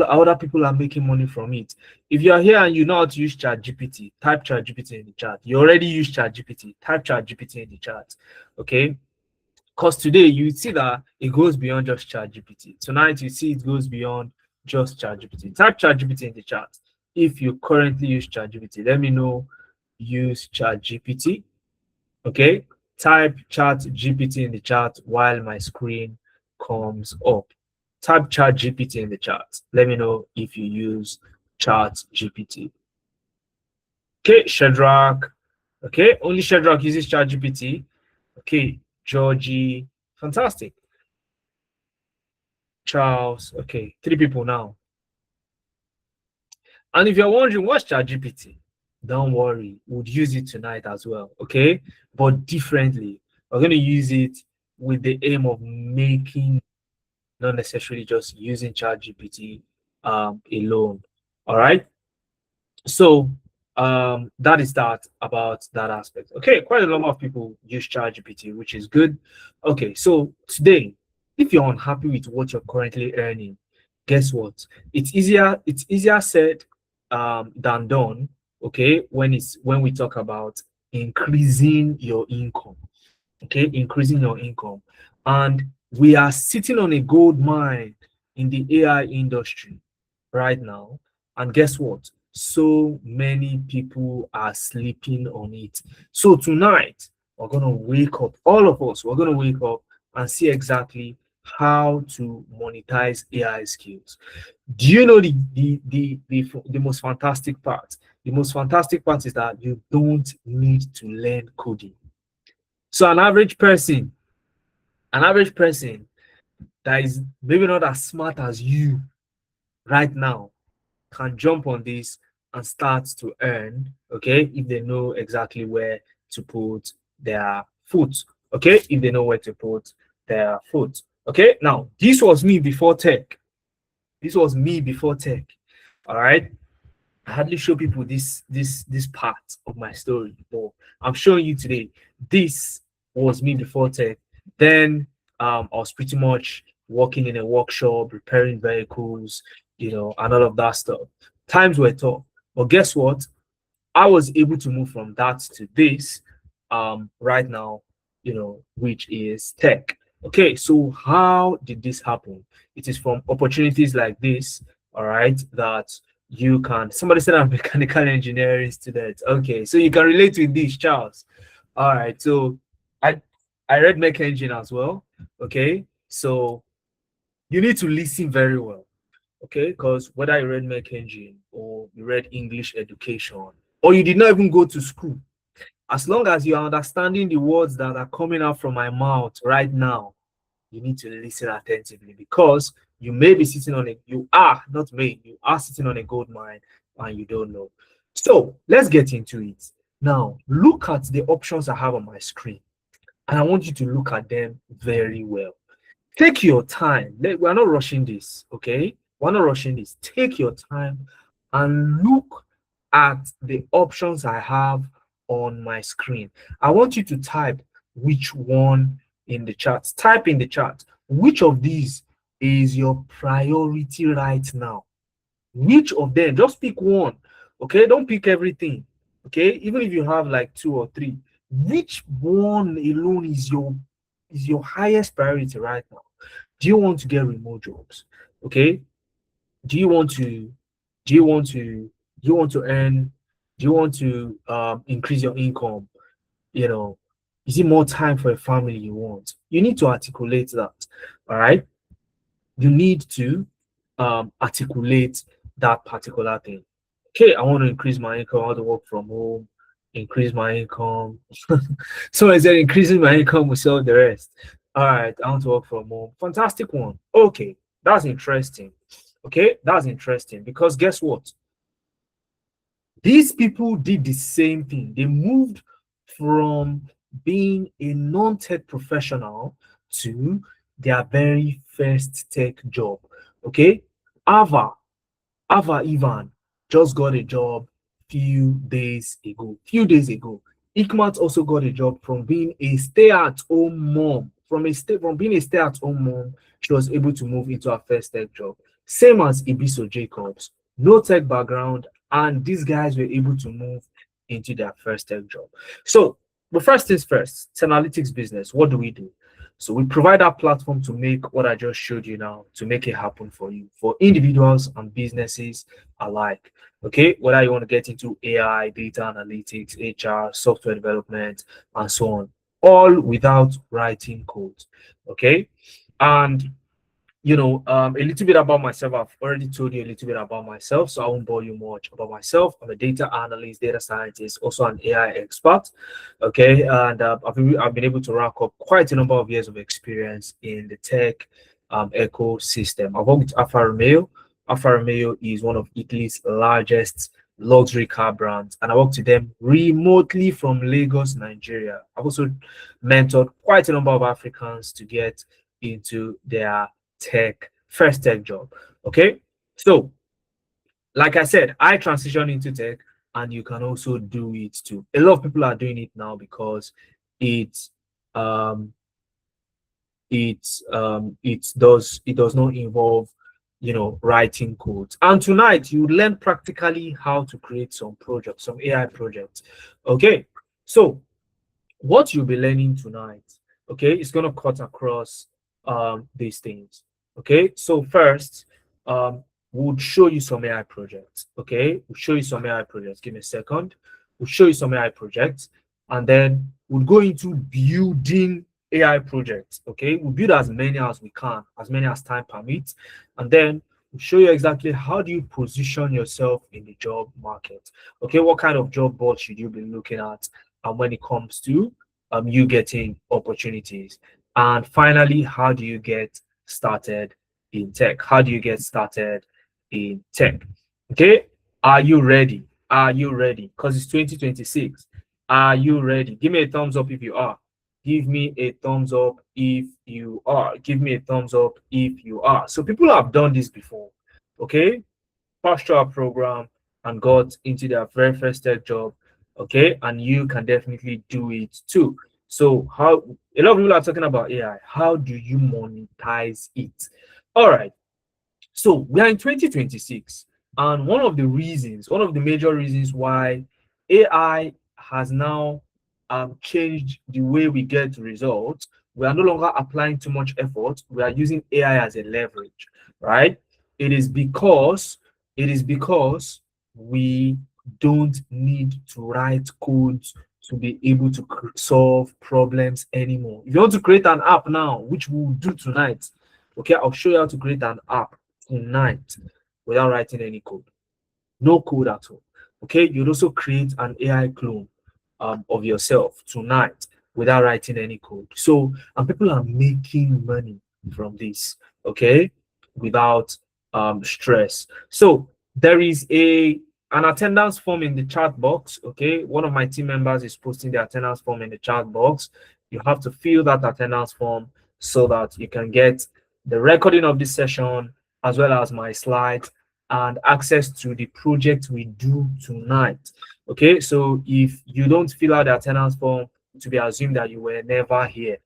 other people are making money from it. If you are here and you know how to use ChatGPT, type ChatGPT in the chat. You already use ChatGPT, type ChatGPT in the chat. Okay. Because today you see that it goes beyond just ChatGPT. Tonight you see it goes beyond just ChatGPT. Type ChatGPT in the chat. If you currently use ChatGPT, let me know. Use ChatGPT. Okay. Type ChatGPT in the chat while my screen comes up. Type ChatGPT in the chat. Let me know if you use ChatGPT. Okay, Shadrach. Okay, only Shadrach uses ChatGPT. Okay, Georgie. Fantastic. Charles. Okay, 3 people now. And if you're wondering what's ChatGPT, don't worry, we'll use it tonight as well. Okay, but differently. We're going to use it with the aim of making, not necessarily just using ChatGPT alone. All right. So that is that about that aspect. Okay, quite a lot of people use ChatGPT, which is good. Okay, so today, if you're unhappy with what you're currently earning, guess what? It's easier said than done. Okay, when we talk about increasing your income. Okay, increasing your income. And we are sitting on a gold mine in the AI industry right now. And guess what? So many people are sleeping on it. So tonight, we're going to wake up, all of us, we're going to wake up and see exactly how to monetize AI skills. Do you know the most fantastic part? The most fantastic part is that you don't need to learn coding. So an average person that is maybe not as smart as you right now can jump on this and start to earn, okay, if they know exactly where to put their foot, okay, if they know where to put their foot. Okay, now this was me before tech. This was me before tech. All right. I hardly show people this part of my story, but I'm showing you today. This was me before tech. Then I was pretty much working in a workshop, repairing vehicles, and all of that stuff. Times were tough, but guess what? I was able to move from that to this right now, which is tech. Okay, so how did this happen? It is from opportunities like this, all right, that you can. Somebody said I'm a mechanical engineering student. Okay, so you can relate with this, Charles. All right, so I read mech engine as well. Okay, so you need to listen very well. Okay, because whether you read mech engine or you read English education or you did not even go to school, as long as you are understanding the words that are coming out from my mouth right now, you need to listen attentively, because you may be sitting on you are not me, you are sitting on a gold mine and you don't know. So let's get into it. Now look at the options I have on my screen, and I want you to look at them very well. Take your time. We're not rushing this, okay? We're not rushing this. Take your time and look at the options I have on my screen. I want you to type which one in the chat. Type in the chat which of these is your priority right now. Which of them? Just pick one, okay? Don't pick everything, okay? Even if you have like 2 or 3, which one alone is your highest priority right now? Do you want to get remote jobs? Okay. Do you want to earn? Do you want to increase your income? Is it more time for a family you want? You need to articulate that. All right. You need to articulate that particular thing. Okay, I want to increase my income. I want to work from home, increase my income. So I said increasing my income will solve the rest. All right, I want to work from home. Fantastic one. Okay, that's interesting. Okay, that's interesting, because guess what? These people did the same thing. They moved from being a non-tech professional to their very first tech job. Okay, Ava Ivan just got a job few days ago. Ikmat also got a job from being a stay-at-home mom. From being a stay-at-home mom, she was able to move into her first tech job. Same as Ibiso Jacobs, no tech background, and these guys were able to move into their first tech job. So, but first things first, it's analytics business. What do we do? So we provide our platform to make what I just showed you now, to make it happen for you, for individuals and businesses alike. Okay, whether you want to get into AI, data analytics, HR, software development, and so on, all without writing code. Okay, and a little bit about myself. I've already told you a little bit about myself, so I won't bore you much about myself. I'm a data analyst, data scientist, also an AI expert. Okay, and I've been able to rack up quite a number of years of experience in the tech ecosystem. I've worked with Alfa Romeo. Alfa Romeo is one of Italy's largest luxury car brands, and I worked with them remotely from Lagos, Nigeria. I've also mentored quite a number of Africans to get into their first tech job. Okay, so like I said, I transitioned into tech, and you can also do it too. A lot of people are doing it now because it um it does not involve writing code. And tonight you learn practically how to create some projects, some AI projects. Okay, so what you'll be learning tonight, okay, is going to cut across these things. Okay, so first, we'll show you some AI projects. Okay, we'll show you some AI projects. Give me a second. We'll show you some AI projects, and then we'll go into building AI projects. Okay, we'll build as many as we can, as many as time permits, and then we'll show you exactly how do you position yourself in the job market. Okay, what kind of job board should you be looking at, and when it comes to you getting opportunities. And finally, how do you get started in tech? How do you get started in tech? Okay, are you ready? Are you ready? Because it's 2026. Are you ready? Give me a thumbs up if you are. Give me a thumbs up if you are. Give me a thumbs up if you are. So people have done this before. Okay, passed through our program and got into their very first tech job. Okay, and you can definitely do it too. So how a lot of people are talking about AI. How do you monetize it? All right, so we are in 2026, and one of the major reasons why AI has now changed the way we get results, we are no longer applying too much effort. We are using AI as a leverage, right? It is because we don't need to write codes to be able to solve problems anymore. If you want to create an app now, which we'll do tonight, okay, I'll show you how to create an app tonight without writing any code. No code at all. Okay, you'd also create an AI clone of yourself tonight without writing any code. So, and people are making money from this, okay, without stress. So there is an attendance form in the chat box. Okay, one of my team members is posting the attendance form in the chat box. You have to fill that attendance form so that you can get the recording of this session as well as my slides and access to the project we do tonight. Okay, so if you don't fill out the attendance form, to be assumed that you were never here.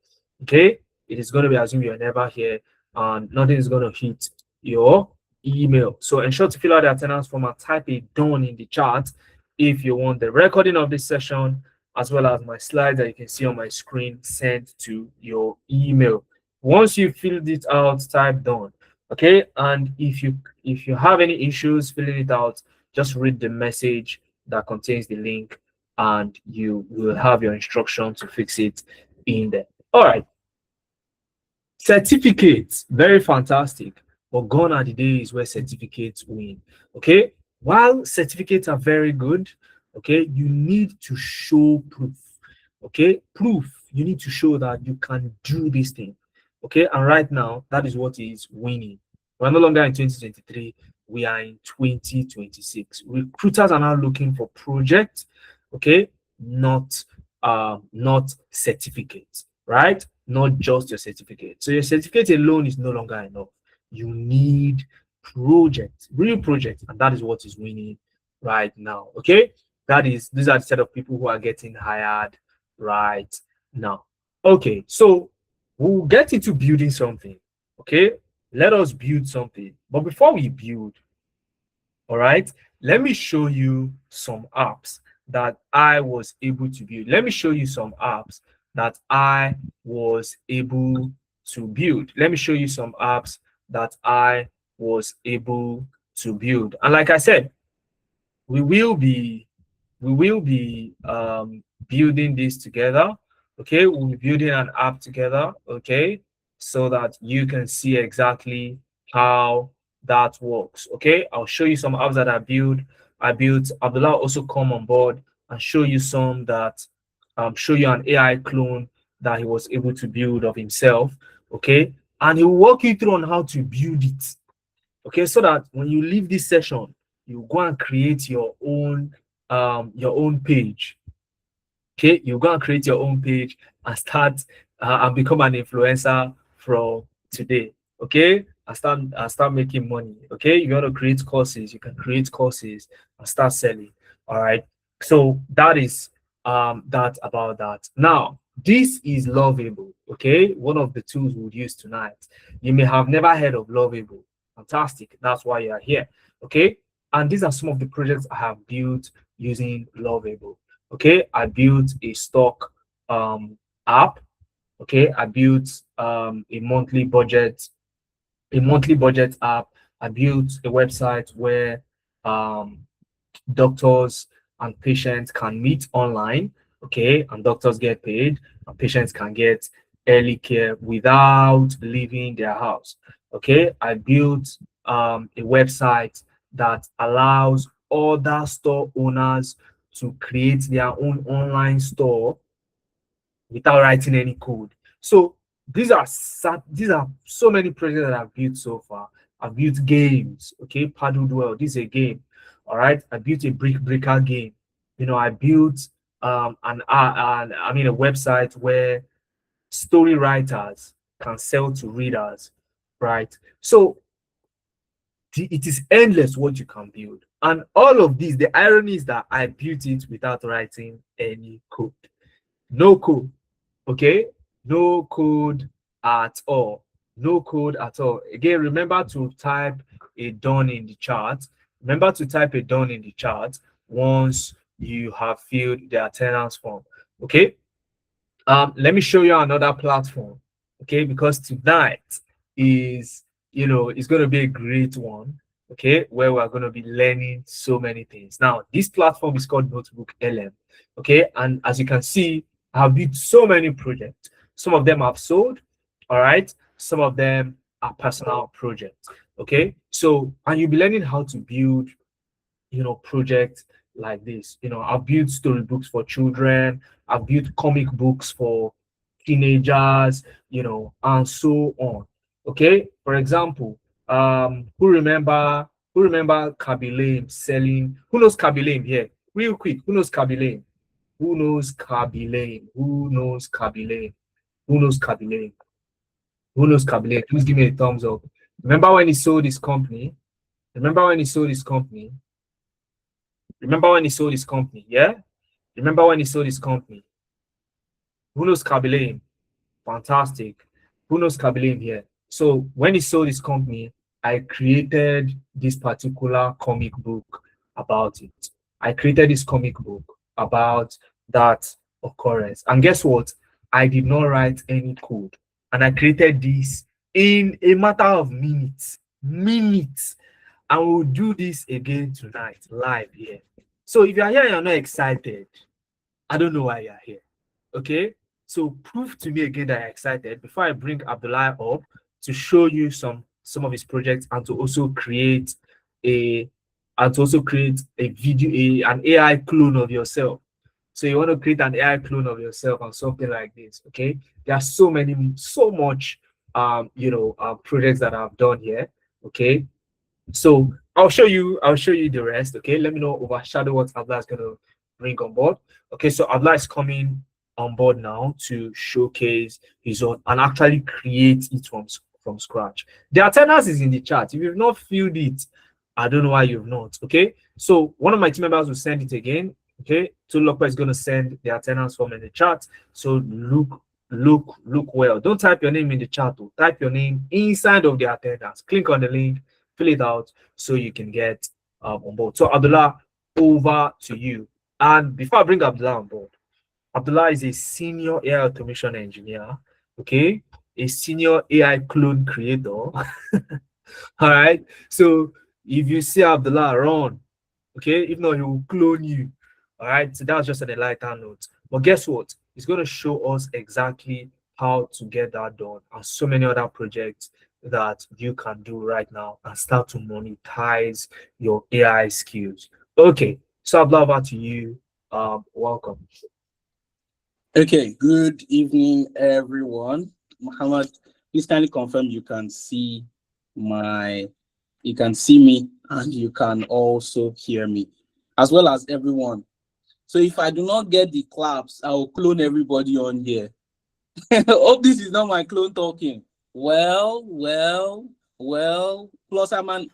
Okay, it is going to be assumed you're never here, and nothing is going to hit your email. So ensure to fill out the attendance form and type it down in the chat if you want the recording of this session as well as my slides that you can see on my screen sent to your email. Once you filled it out, type done. Okay, and if you have any issues filling it out, just read the message that contains the link and you will have your instruction to fix it in there. All right, certificates, very fantastic, but gone are the days where certificates win. Okay, while certificates are very good, okay, you need to show proof. Okay, proof. You need to show that you can do this thing. Okay, and right now that is what is winning. We're no longer in 2023, we are in 2026. Recruiters are now looking for projects, okay, not certificates, right? Not just your certificate. So your certificate alone is no longer enough. You need projects, real projects, and that is what is winning right now. Okay, these are the set of people who are getting hired right now. Okay, so we'll get into building something. Okay, let us build something. But before we build, all right, let me show you some apps that I was able to build. Let me show you some apps that I was able to build. Let me show you some apps that I was able to build. And like I said, we will be building this together. Okay, we'll be building an app together. Okay, so that you can see exactly how that works. Okay, I'll show you some apps that I built. Abdullah also come on board and show you some that show you an AI clone that he was able to build of himself. Okay, and he will walk you through on how to build it. Okay, so that when you leave this session, you go and create your own page. Okay, you go and create your own page and start and become an influencer from today. Okay, and start making money. Okay, you want to create courses, you can create courses and start selling. All right, so that is that about that. Now this is Lovable. Okay, one of the tools we'll use tonight. You may have never heard of Lovable. Fantastic, that's why you are here. Okay, and these are some of the projects I have built using Lovable. Okay, I built a stock app. Okay, I built a monthly budget app. I built a website where um doctors and patients can meet online. Okay, and doctors get paid and patients can get early care without leaving their house. Okay, I built a website that allows other store owners to create their own online store without writing any code. So these are so many projects that I've built so far. I've built games. Okay, Paddle Dwell. This is a game. All right. I built a brick breaker game. I built a website where story writers can sell to readers. Right. So it is endless what you can build. And all of these, the irony is that I built it without writing any code. No code. Okay, no code at all. No code at all. Again, remember to type a done in the chat. Remember to type a done in the chat once you have filled the attendance form. Okay, let me show you another platform. Okay, because tonight is going to be a great one. Okay, where we're going to be learning so many things. Now this platform is called Notebook LM. Okay, and as you can see, I have built so many projects. Some of them I've sold. All right, some of them are personal projects. Okay, so and you'll be learning how to build projects like this. I've built storybooks for children. I've built comic books for teenagers, and so on. Okay, for example, who remember Kaby Lame selling? Who knows Kaby Lame here? Real quick, who knows Kaby Lame? Who knows Kaby Lame? Who knows Kaby Lame? Who knows Kaby Lame? Who knows Kaby Lame? Please give me a thumbs up. Remember when he sold his company? Remember when he sold his company? Remember when he sold his company? Yeah? Remember when he sold his company? Who knows Kaby Lame? Fantastic. Who knows Kaby Lame here? So when he sold his company, I created this particular comic book about it. I created this comic book about that occurrence. And guess what? I did not write any code. And I created this in a matter of minutes. Minutes. And we'll do this again tonight, live here. So if you're here and you're not excited, I don't know why you're here. Okay? So prove to me again that you're excited before I bring Abdullah up to show you some of his projects and to also create a video, an AI clone of yourself. So you want to create an AI clone of yourself and something like this. Okay, there are so much projects that I've done here. Okay, so I'll show you the rest. Okay, let me not overshadow what Abdullah is going to bring on board. Okay, so Abdullah is coming on board now to showcase his own and actually create it from scratch. The attendance is in the chat. If you've not filled it, I don't know why you've not. Okay, so one of my team members will send it again. Okay, so Lokpa is going to send the attendance form in the chat. So look look well. Don't type your name in the chat. Type your name inside of the attendance. Click on the link, fill it out so you can get on board. So Abdullah, over to you. And before I bring Abdullah on board, Abdullah is a senior AI automation engineer, okay, a senior AI clone creator. All right. So if you see Abdullah, run. Okay, if not, he will clone you. All right, so that's just an lighter note. But guess what? It's going to show us exactly how to get that done and so many other projects that you can do right now and start to monetize your AI skills. Okay, so Abdullah, over to you. Welcome. Okay, good evening, everyone. Muhammad, please kindly confirm you can see me and you can also hear me, as well as everyone. So if I do not get the claps, I will clone everybody on here. Hope this is not my clone talking. Well. Plus, I'm an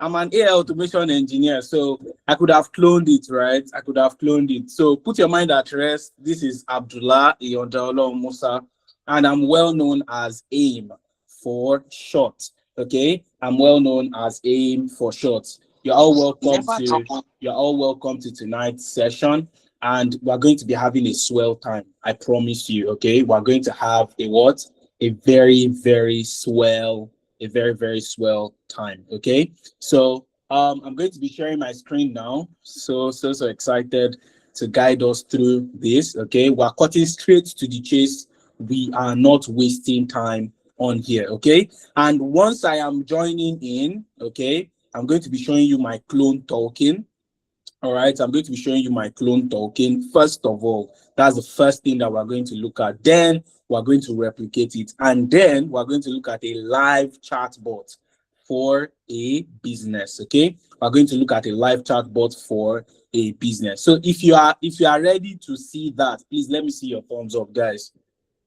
AI automation engineer, so I could have cloned it, right? I could have cloned it. So put your mind at rest. This is Abdullah Musa, and I'm well known as AIM for short. Okay, I'm well known as AIM for short. You're all welcome to. You're all welcome to tonight's session, and we're going to be having a swell time. I promise you. Okay, we're going to have a what? A very, very swell, a very, very swell time. Okay, so I'm going to be sharing my screen now. So excited to guide us through this. Okay, we're cutting straight to the chase. We are not wasting time on here. Okay, and once I am joining in, okay, I'm going to be showing you my clone token. All right, I'm going to be showing you my clone token. First of all, that's the first thing that we're going to look at. Then we're going to replicate it. And then we're going to look at a live chatbot for a business. Okay, we're going to look at a live chatbot for a business. So if you are ready to see that, please let me see your thumbs up, guys.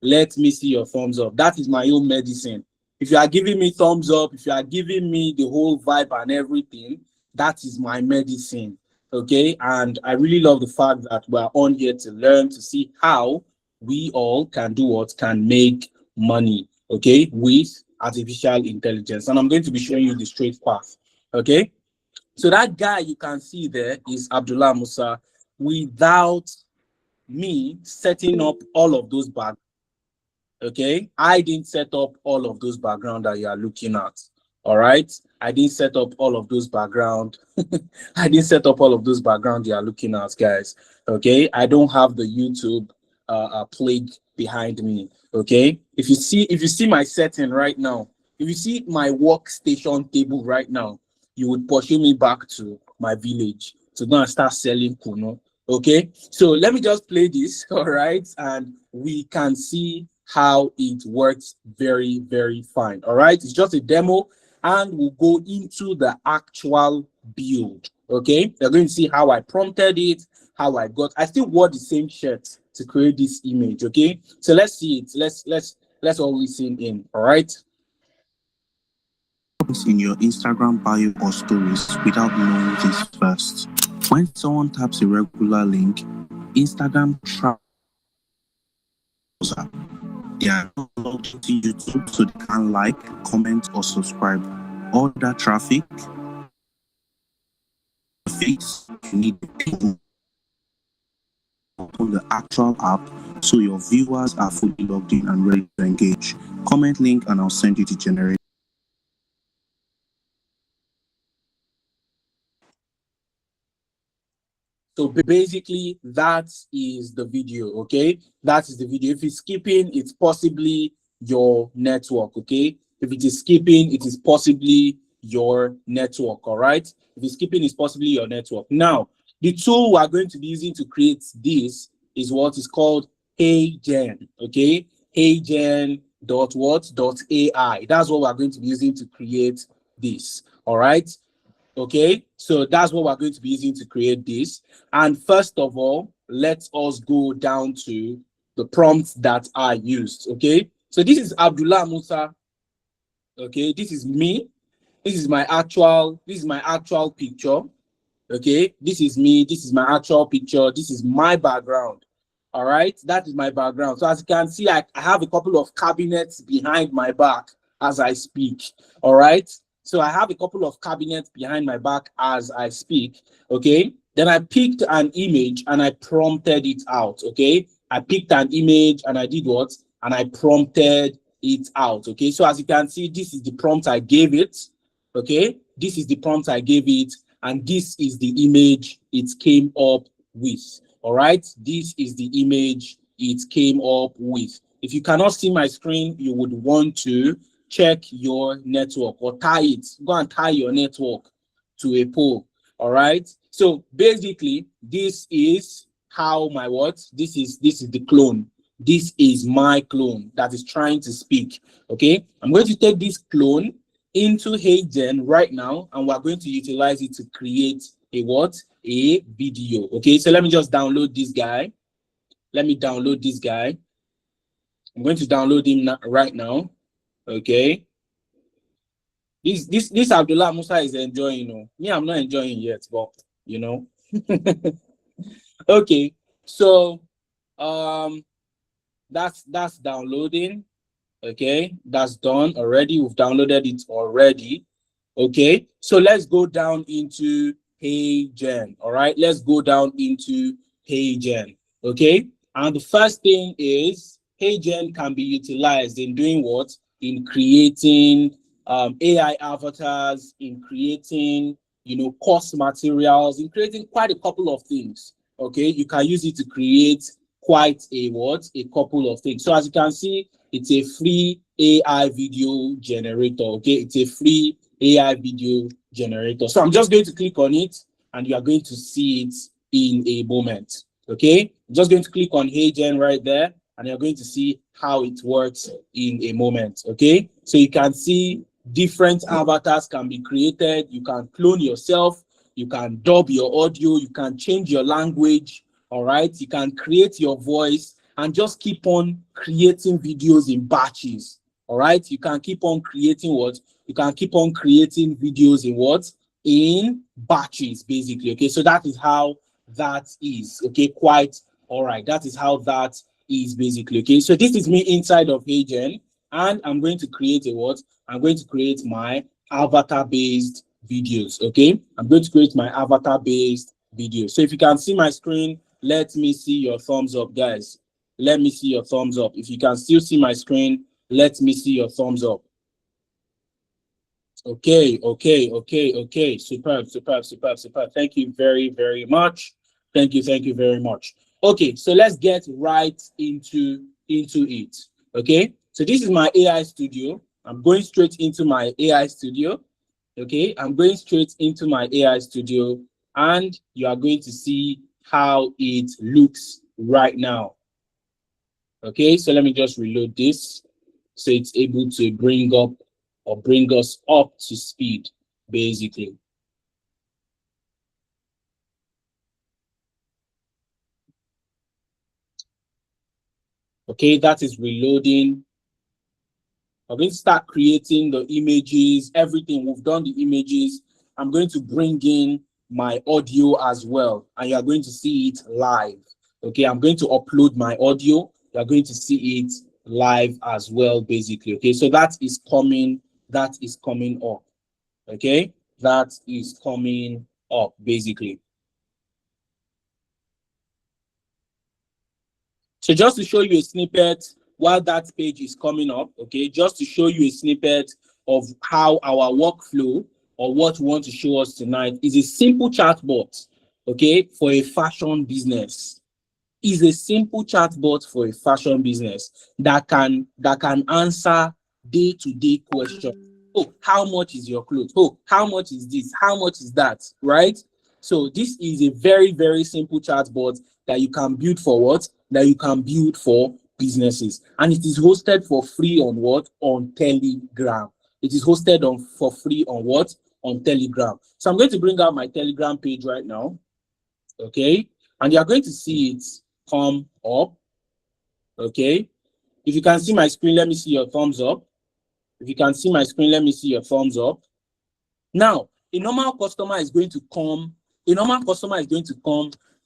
Let me see your thumbs up. That is my own medicine. If you are giving me thumbs up, if you are giving me the whole vibe and everything, that is my medicine. Okay. And I really love the fact that we're on here to learn, to see how we all can do what can make money. Okay. With artificial intelligence. And I'm going to be showing you the straight path. Okay. So that guy you can see there is Abdullah Musa without me setting up all of those bags. Okay, I didn't set up all of those background that you are looking at. All right, I didn't set up all of those background. I didn't set up all of those background you are looking at, guys. Okay, I don't have the YouTube plague behind me. Okay, if you see my setting right now, if you see my workstation table right now, you would pursue me back to my village to go and start selling kuno. Okay, so let me just play this, all right, and we can see how it works very, very fine. All right, it's just a demo, and we'll go into the actual build. Okay, you're going to see how I prompted it, how I still wore the same shirt to create this image. Okay, so let's see it. Let's all listen in. All right. In your Instagram bio or stories without knowing this first. When someone taps a regular link, Instagram tracks they are not logged into YouTube, so they can like, comment, or subscribe. All that traffic, fix, you need to open the actual app so your viewers are fully logged in and ready to engage. Comment link and I'll send you to generate. So basically, that is the video, okay? That is the video. If it's skipping, it's possibly your network, okay? If it is skipping, it is possibly your network, all right? If it's skipping, it's possibly your network. Now, the tool we're going to be using to create this is what is called HeyGen, okay? HeyGen.what.ai. That's what we're going to be using to create this, all right? Okay, so that's what we're going to be using to create this. And first of all, let us go down to the prompts that are used. Okay, so this is Abdullah Musa. Okay, this is me. This is my actual picture. Okay, this is me. This is my actual picture. This is my background. All right, that is my background. So as you can see, I have a couple of cabinets behind my back as I speak. All right, so I have a couple of cabinets behind my back as I speak. Okay, then I picked an image and I prompted it out. Okay, I picked an image and I did what? And I prompted it out. Okay, so as you can see, this is the prompt I gave it. Okay, this is the prompt I gave it, and this is the image it came up with. All right, this is the image it came up with. If you cannot see my screen, you would want to check your network or tie it. Go and tie your network to a pole. All right, so basically this is how my what? This is the clone. This is my clone that is trying to speak. Okay, I'm going to take this clone into HeyGen right now, and we're going to utilize it to create a what? A video. Okay, so let me just download this guy. Let me download this guy. I'm going to download him right now. Okay. This Abdullah Musa is enjoying, you know. Me, I'm not enjoying yet, but you know. Okay, so that's downloading. Okay, that's done already. We've downloaded it already. Okay, so let's go down into HeyGen. All right, let's go down into HeyGen. Okay, and the first thing is HeyGen can be utilized in doing what? In creating AI avatars, in creating, you know, course materials, in creating quite a couple of things. Okay, you can use it to create quite a what? A couple of things. So as you can see, it's a free AI video generator. Okay, it's a free AI video generator. So I'm just going to click on it and you are going to see it in a moment. Okay, I'm just going to click on HeyGen right there and you're going to see how it works in a moment. Okay, so you can see different avatars can be created. You can clone yourself, you can dub your audio, you can change your language. All right, you can create your voice and just keep on creating videos in batches. All right, you can keep on creating what? You can keep on creating videos in what? In batches, basically. Okay, so that is how that is. Okay, quite all right. That is how that is basically. Okay, so this is me inside of HeyGen, and I'm going to create a what? I'm going to create my avatar-based videos. Okay, I'm going to create my avatar-based videos. So if you can see my screen, let me see your thumbs up, guys. Let me see your thumbs up. If you can still see my screen, let me see your thumbs up. Okay. Superb. Thank you very, very much. Thank you very much. Okay, so let's get right into it. Okay, so this is my AI studio. I'm going straight into my AI studio. Okay, I'm going straight into my AI studio, and you are going to see how it looks right now. Okay, so let me just reload this so it's able to bring up or bring us up to speed, basically. Okay, that is reloading. I'm going to start creating the images, everything. We've done the images. I'm going to bring in my audio as well, and you're going to see it live. Okay, I'm going to upload my audio. You're going to see it live as well, basically. Okay, so that is coming up. Okay, that is coming up, basically. So just to show you a snippet while that page is coming up, okay, just to show you a snippet of how our workflow or what we want to show us tonight is a simple chatbot, okay, for a fashion business. Is a simple chatbot for a fashion business that can answer day-to-day questions. Oh, how much is your clothes? Oh, how much is this? How much is that? Right? So this is a very, very simple chatbot that you can build for what? That you can build for businesses. And it is hosted for free on what? On Telegram. It is hosted on for free on what? On Telegram. So I'm going to bring out my Telegram page right now. Okay. And you're going to see it come up. Okay. If you can see my screen, let me see your thumbs up. If you can see my screen, let me see your thumbs up. Now, a normal customer is going to come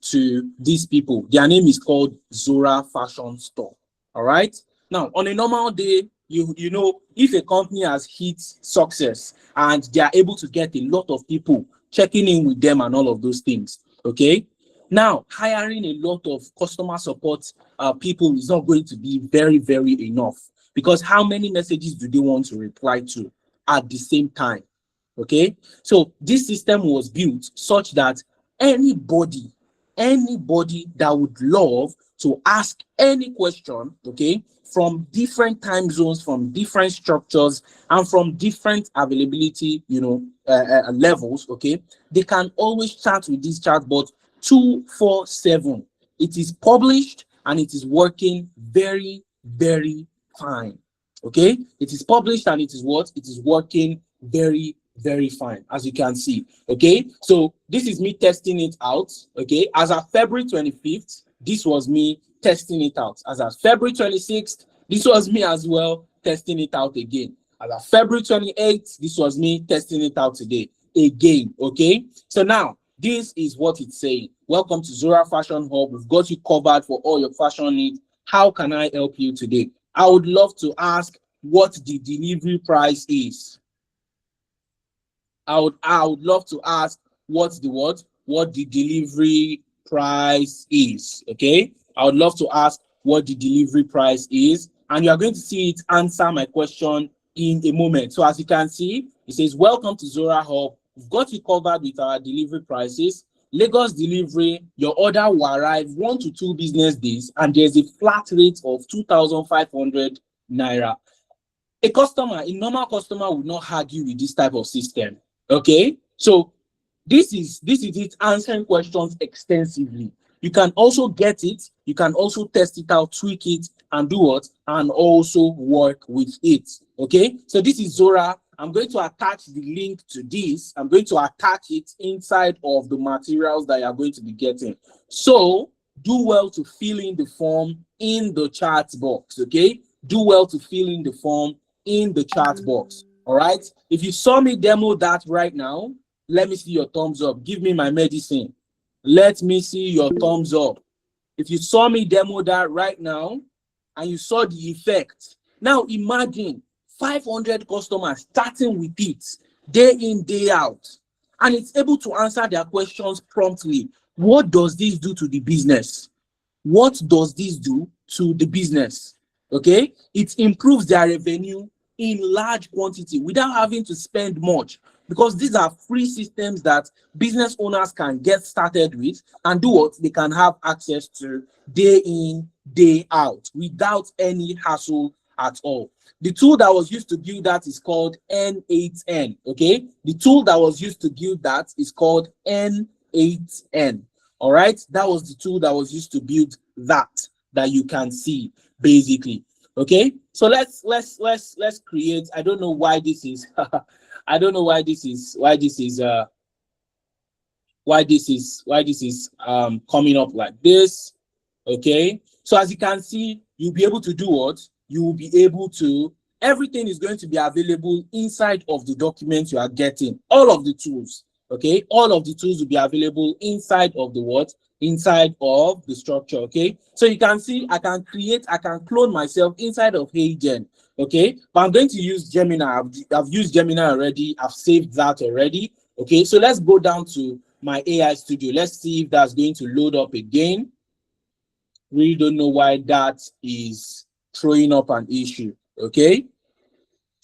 to these people. Their name is called Zora Fashion Store. All right. Now, on a normal day, you know, if a company has hit success and they are able to get a lot of people checking in with them and all of those things, okay? Now, hiring a lot of customer support people is not going to be very, very enough, because how many messages do they want to reply to at the same time? Okay, so this system was built such that anybody that would love to ask any question, okay, from different time zones, from different structures, and from different availability, you know, levels, okay, they can always chat with this chatbot 247. It is published and it is working very, very fine. Okay, it is published and it is what? It is working very, very fine, as you can see. Okay, so this is me testing it out. Okay, as of February 25th, this was me testing it out. As of February 26th, this was me as well testing it out again. As of February 28th, this was me testing it out today again. Okay, so now this is what it's saying. Welcome to Zora Fashion Hub. We've got you covered for all your fashion needs. How can I help you today? I would love to ask what the delivery price is. I would love to ask what the delivery price is. Okay, I would love to ask what the delivery price is, and you are going to see it answer my question in a moment. So as you can see, it says, welcome to Zora Hub. We've got you covered with our delivery prices. Lagos delivery, your order will arrive 1 to 2 business days, and there's a flat rate of 2,500 naira. A normal customer would not argue with this type of system. Okay, so this is it answering questions extensively. You can also get it, you can also test it out, tweak it, and do what? And also work with it. Okay, so this is Zora. I'm going to attach the link to this. I'm going to attach it inside of the materials that you are going to be getting. So do well to fill in the form in the chat box. Okay, do well to fill in the form in the chat box. All right, if you saw me demo that right now, let me see your thumbs up. Give me my medicine. Let me see your thumbs up. If you saw me demo that right now and you saw the effect, now imagine 500 customers starting with it day in, day out, and it's able to answer their questions promptly. What does this do to the business? What does this do to the business? Okay, it improves their revenue in large quantity without having to spend much, because these are free systems that business owners can get started with and do what they can have access to day in, day out without any hassle at all. The tool that was used to build that is called N8N. Okay, the tool that was used to build that is called N8N. All right, that was the tool that was used to build that you can see basically. Okay, so let's create. I don't know why this is I don't know why this is coming up like this. Okay, so as you can see, you'll be able to do what? You will be able to, everything is going to be available inside of the document you are getting. All of the tools, okay, all of the tools will be available inside of the what? Inside of the structure. Okay, so you can see I can clone myself inside of HeyGen. Okay, but I'm going to use Gemini. I've used Gemini already. I've saved that already. Okay, so let's go down to my AI studio. Let's see if that's going to load up again. Really don't know why that is throwing up an issue. Okay,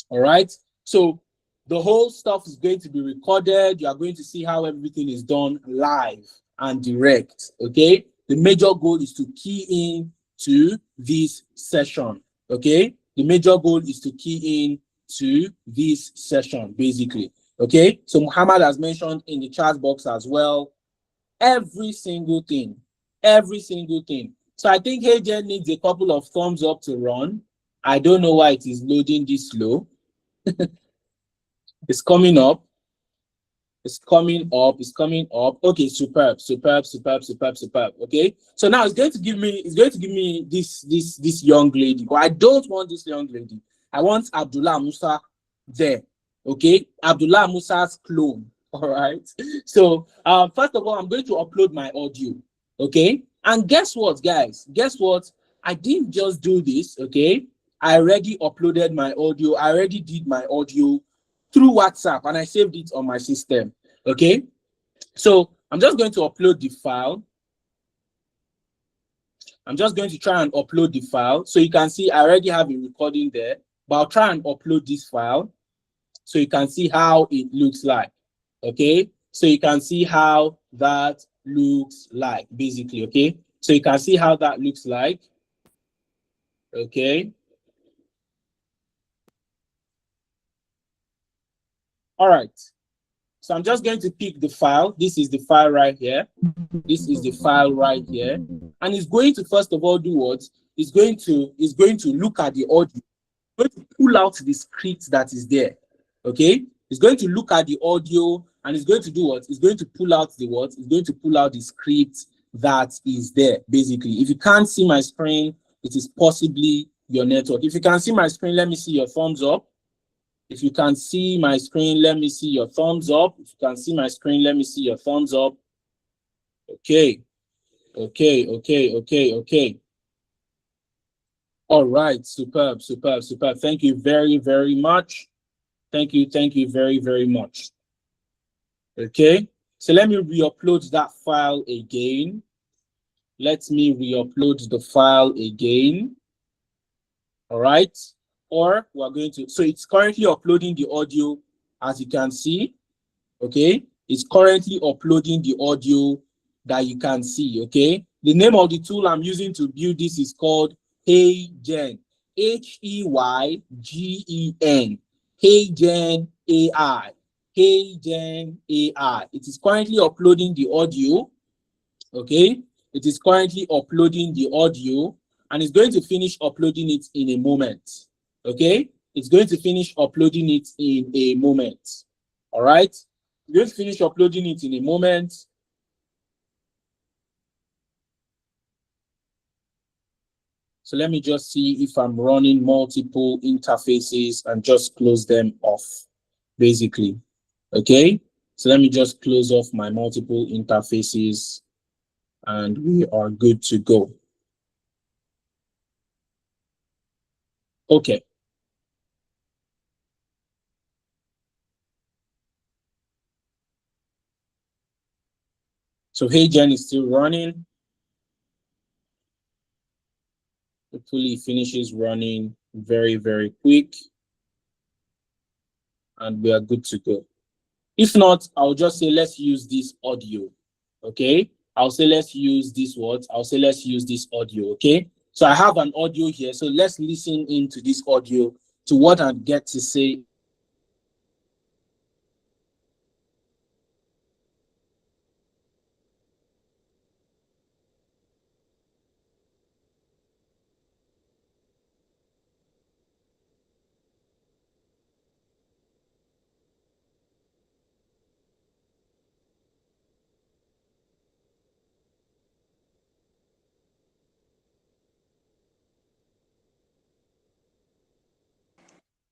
all right, so the whole stuff is going to be recorded. You are going to see how everything is done live and direct. Okay, the major goal is to key in to this session. Okay, the major goal is to key in to this session basically. Okay, so Muhammad has mentioned in the chat box as well every single thing. So I think HeyGen needs a couple of thumbs up to run. I don't know why it is loading this slow. It's coming up. It's coming up. Okay, superb. Okay, so now it's going to give me this young lady, but I don't want this young lady. I want Abdullah Musa there. Okay, Abdullah Musa's clone. All right, so first of all, I'm going to upload my audio. Okay, and guess what, guys? Guess what? I didn't just do this. Okay, I already uploaded my audio. I already did my audio through WhatsApp, and I saved it on my system. Okay, so I'm just going to upload the file. I'm just going to try and upload the file. So you can see I already have a recording there, but I'll try and upload this file so you can see how it looks like. Okay, so you can see how that looks like, basically. Okay, so you can see how that looks like. Okay. All right. So I'm just going to pick the file. This is the file right here. This is the file right here. And it's going to, first of all, do what? It's going to look at the audio. It's going to pull out the script that is there. Okay? It's going to look at the audio and it's going to do what? It's going to pull out the what? It's going to pull out the script that is there, basically. If you can't see my screen, it is possibly your network. If you can see my screen, let me see your thumbs up. If you can see my screen, let me see your thumbs up. If you can see my screen, let me see your thumbs up. Okay. Okay. All right. Superb. Thank you very, very much. Thank you very, very much. Okay. So let me re-upload that file again. Let me re-upload the file again. All right. Or we're going to, so it's currently uploading the audio, as you can see. Okay, it's currently uploading the audio that you can see. Okay, the name of the tool I'm using to build this is called HeyGen, HeyGen, HeyGen AI, HeyGen AI. It is currently uploading the audio. Okay, it is currently uploading the audio and it's going to finish uploading it in a moment. Okay, it's going to finish uploading it in a moment. All right. We're going to finish uploading it in a moment. So let me just see if I'm running multiple interfaces and just close them off, basically. Okay, so let me just close off my multiple interfaces and we are good to go. Okay. So HeyGen is still running. Hopefully it finishes running very, very quick. And we are good to go. If not, I'll just say, let's use this audio. Okay. I'll say, let's use this what? I'll say, let's use this audio. Okay. So I have an audio here. So let's listen into this audio to what I get to say.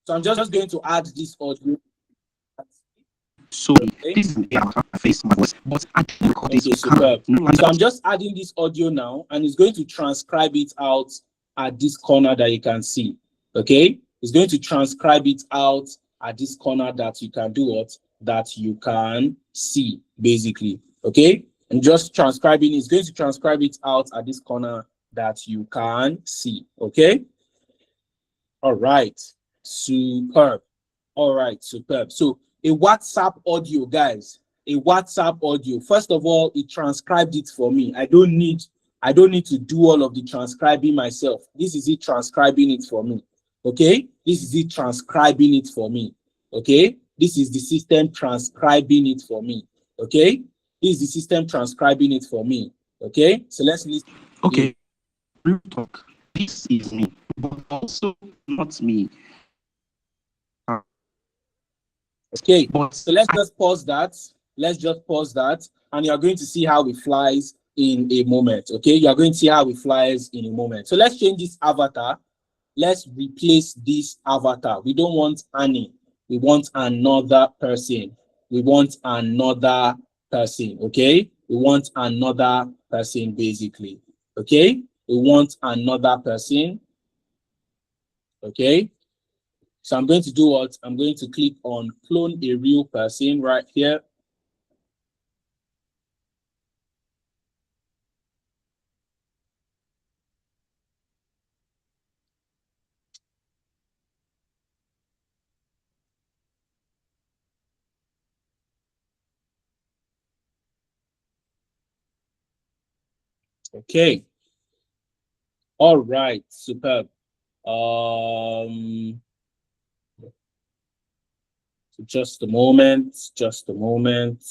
So I'm just going to add this audio. So this is I face my voice, but I can record this. Okay, superb. So I'm just adding this audio now, and it's going to transcribe it out at this corner that you can see. Okay, it's going to transcribe it out at this corner that you can do what? That you can see, basically. Okay, and just transcribing, it's going to transcribe it out at this corner that you can see. Okay. All right. Superb. All right, superb. So a WhatsApp audio, guys, a WhatsApp audio. First of all, it transcribed it for me. I don't need to do all of the transcribing myself. This is it transcribing it for me. Okay, this is it transcribing it for me. Okay, this is the system transcribing it for me. Okay, this is the system transcribing it for me. Okay, so let's listen. Okay, real talk. This is me, but also not me. Okay, so let's just pause that. Let's just pause that, and you're going to see how it flies in a moment. Okay, you're going to see how it flies in a moment. So let's change this avatar. Let's replace this avatar. We don't want Annie. We want another person. We want another person. Okay, we want another person basically. Okay, we want another person. Okay, so I'm going to do what? I'm going to click on clone a real person right here. Okay. All right. Superb. Just a moment. Just a moment.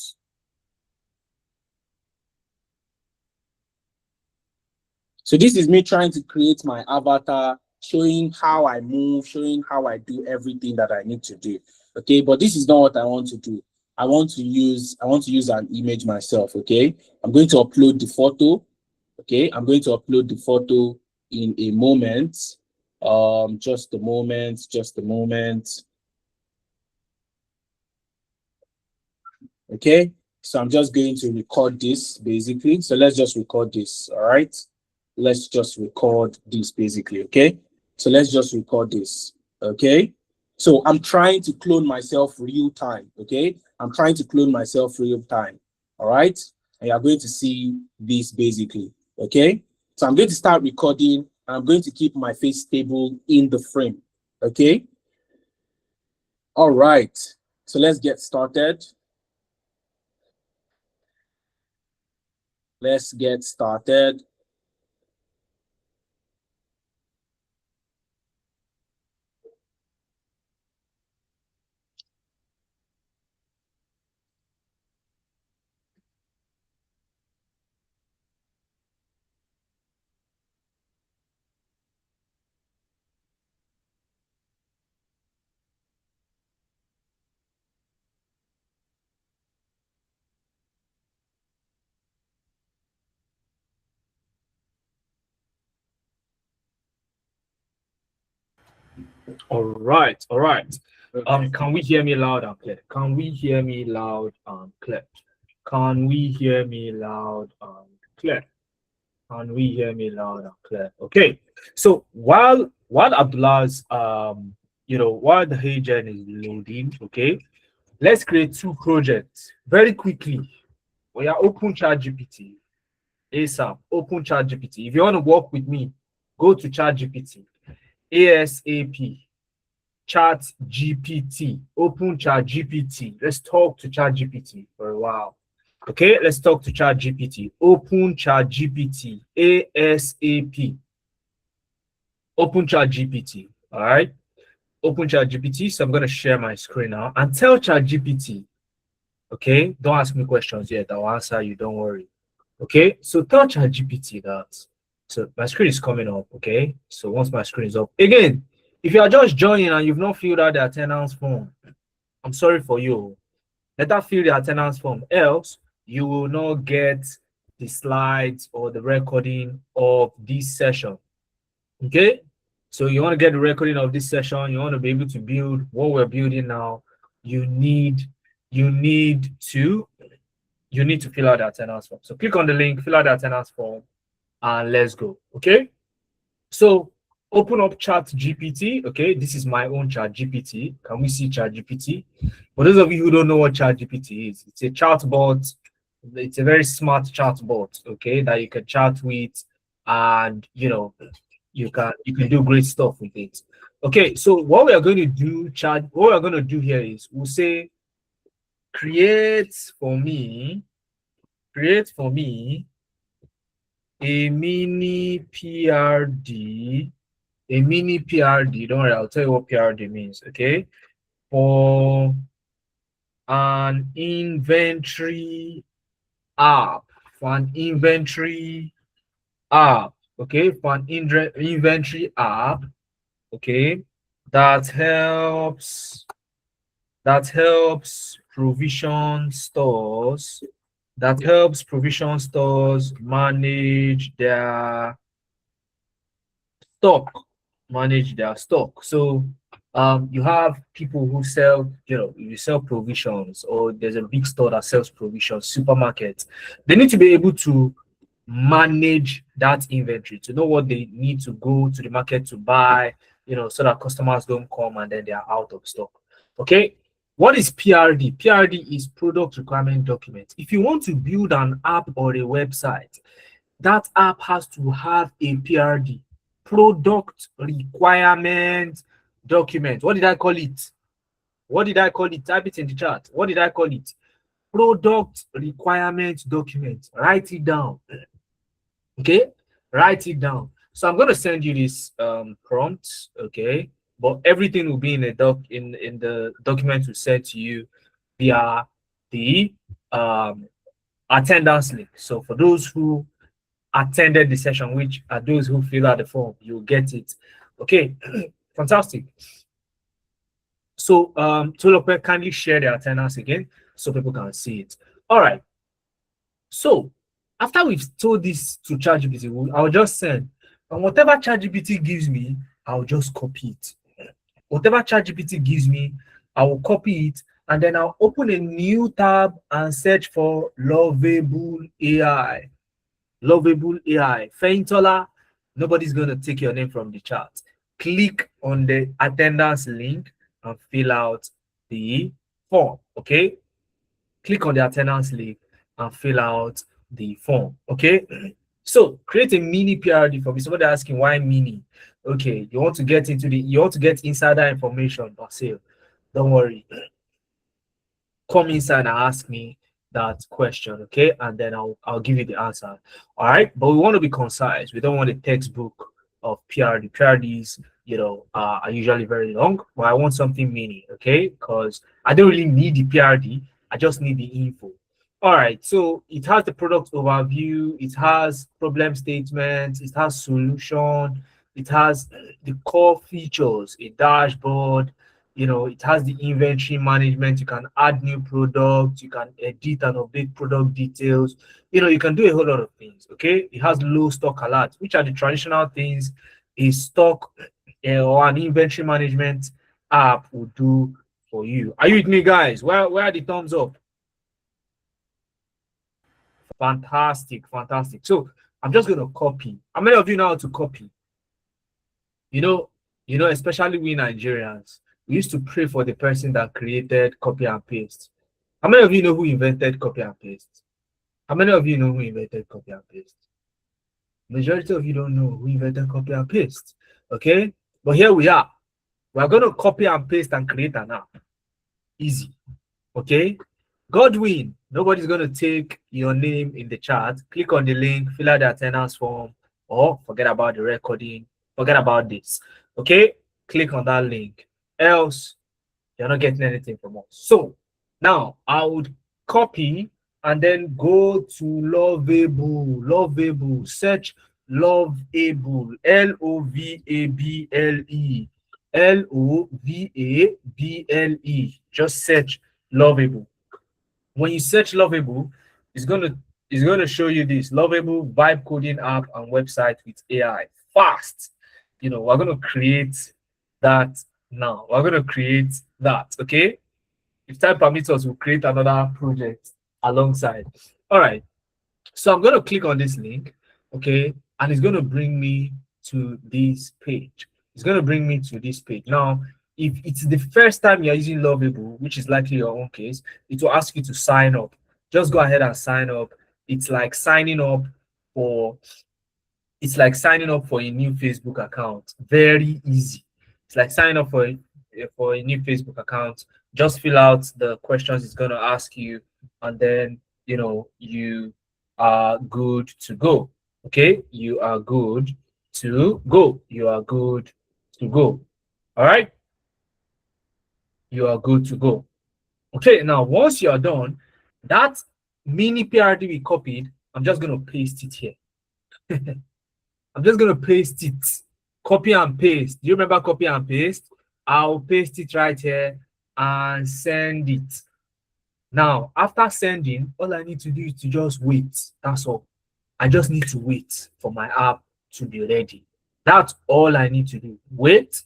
So this is me trying to create my avatar, showing how I move, showing how I do everything that I need to do. Okay, but this is not what I want to do. I want to use an image myself. Okay, I'm going to upload the photo. Okay, I'm going to upload the photo in a moment. Just a moment, just a moment. Okay, so I'm just going to record this basically. So let's just record this. All right, let's just record this basically. Okay, so let's just record this. Okay, so I'm trying to clone myself real time. Okay, I'm trying to clone myself real time. All right, and you're going to see this basically. Okay, so I'm going to start recording and I'm going to keep my face stable in the frame. Okay, all right, so let's get started. Let's get started. All right, all right. Okay. Can we hear me loud and clear? Can we hear me loud and clear? Can we hear me loud and clear? Can we hear me loud and clear? Okay. So while Abdullah's while the agent is loading, okay, let's create two projects very quickly. We are open ChatGPT. ASAP, open ChatGPT. If you want to work with me, go to ChatGPT. ASAP. Chat GPT, open Chat GPT. Let's talk to Chat GPT for a while. Okay, let's talk to Chat GPT. Open Chat GPT, ASAP. Open Chat GPT. All right, open Chat GPT. So I'm going to share my screen now and tell Chat GPT. Okay, don't ask me questions yet. I'll answer you. Don't worry. Okay, so tell Chat GPT that. So my screen is coming up. Okay, so once my screen is up, again, if you are just joining and you've not filled out the attendance form, I'm sorry for you. Let her fill the attendance form, else you will not get the slides or the recording of this session. Okay, so you want to get the recording of this session, you want to be able to build what we're building now, you need to fill out the attendance form. So click on the link, fill out the attendance form, and let's go. Okay, so open up Chat GPT. Okay, this is my own Chat GPT. Can we see Chat GPT? For those of you who don't know what Chat GPT is, it's a chatbot. It's a very smart chatbot. Okay, that you can chat with, and you can do great stuff with it. Okay, so what we are going to do, what we're going to do here is we'll say create for me a mini PRD. A mini PRD, don't worry, I'll tell you what PRD means, okay? For an inventory app, okay? For an inventory app, okay? That helps provision stores, manage their stock. So you have people who sell, you sell provisions, or there's a big store that sells provisions, supermarkets. They need to be able to manage that inventory, to know what they need to go to the market to buy, so that customers don't come and then they are out of stock. Okay. What is PRD? PRD is product requirement document. If you want to build an app or a website, that app has to have a PRD, product requirement document. What did I call it? What did I call it? Type it in the chat. What did I call it? Product requirement document. Write it down. Okay, write it down. So I'm going to send you this prompt. Okay, but everything will be in the the document we send to you via the attendance link. So for those who attended the session, which are those who fill out the form, you'll get it. Okay, fantastic. So Tolope, kindly share the attendance again so people can see it. All right. So after we've told this to ChatGPT, I'll just send, and whatever ChatGPT gives me, I'll just copy it. Whatever ChatGPT gives me, I will copy it, and then I'll open a new tab and search for Lovable AI. Lovable AI. Feintola, nobody's going to take your name from the chat. Click on the attendance link and fill out the form. Okay. Click on the attendance link and fill out the form. Okay. So create a mini PRD for me. Somebody asking why mini. Okay, you want to get insider information, Basil. Don't worry. Come inside and ask me that question, okay? And then I'll give you the answer. All right. But we want to be concise. We don't want a textbook of PRD. PRDs, are usually very long, but I want something mini, okay? Because I don't really need the PRD, I just need the info. All right, so it has the product overview, it has problem statements, it has solution, it has the core features, a dashboard, it has the inventory management. You can add new products, you can edit and update product details, you can do a whole lot of things. Okay, it has low stock alert, which are the traditional things a stock or an inventory management app will do for you. Are you with me, guys? Where are the thumbs up? Fantastic. So I'm just going to copy. How many of you know how to copy? Especially we Nigerians, we used to pray for the person that created copy and paste. How many of you know who invented copy and paste? How many of you know who invented copy and paste? Majority of you don't know who invented copy and paste. Okay, but here we are. We're going to copy and paste and create an app. Easy. Okay, Godwin, nobody's going to take your name in the chat. Click on the link, fill out the attendance form, or forget about the recording, forget about this. Okay, click on that link, else you're not getting anything from us. So now I would copy and then go to Lovable, search Lovable, Lovable, Lovable. Just search Lovable. When you search Lovable, it's gonna show you this Lovable vibe coding app and website with AI. Fast. We're gonna create that now. We're gonna create that. Okay. If time permits us, we'll create another project alongside. All right. So I'm gonna click on this link, okay, and it's gonna bring me to this page. It's gonna bring me to this page. Now, if it's the first time you're using Lovable, which is likely your own case, it will ask you to sign up. Just go ahead and sign up. It's like signing up for a new Facebook account. Very easy. It's like signing up for a new Facebook account. Just fill out the questions it's going to ask you, and then you are good to go. Okay, you are good to go. You are good to go. All right, you are good to go. Okay, now once you are done, that mini PRD we copied, I'm just going to paste it here. I'm just going to paste it. Copy and paste. Do you remember copy and paste? I'll paste it right here and send it. Now, after sending, all I need to do is to just wait. That's all. I just need to wait for my app to be ready. That's all I need to do. Wait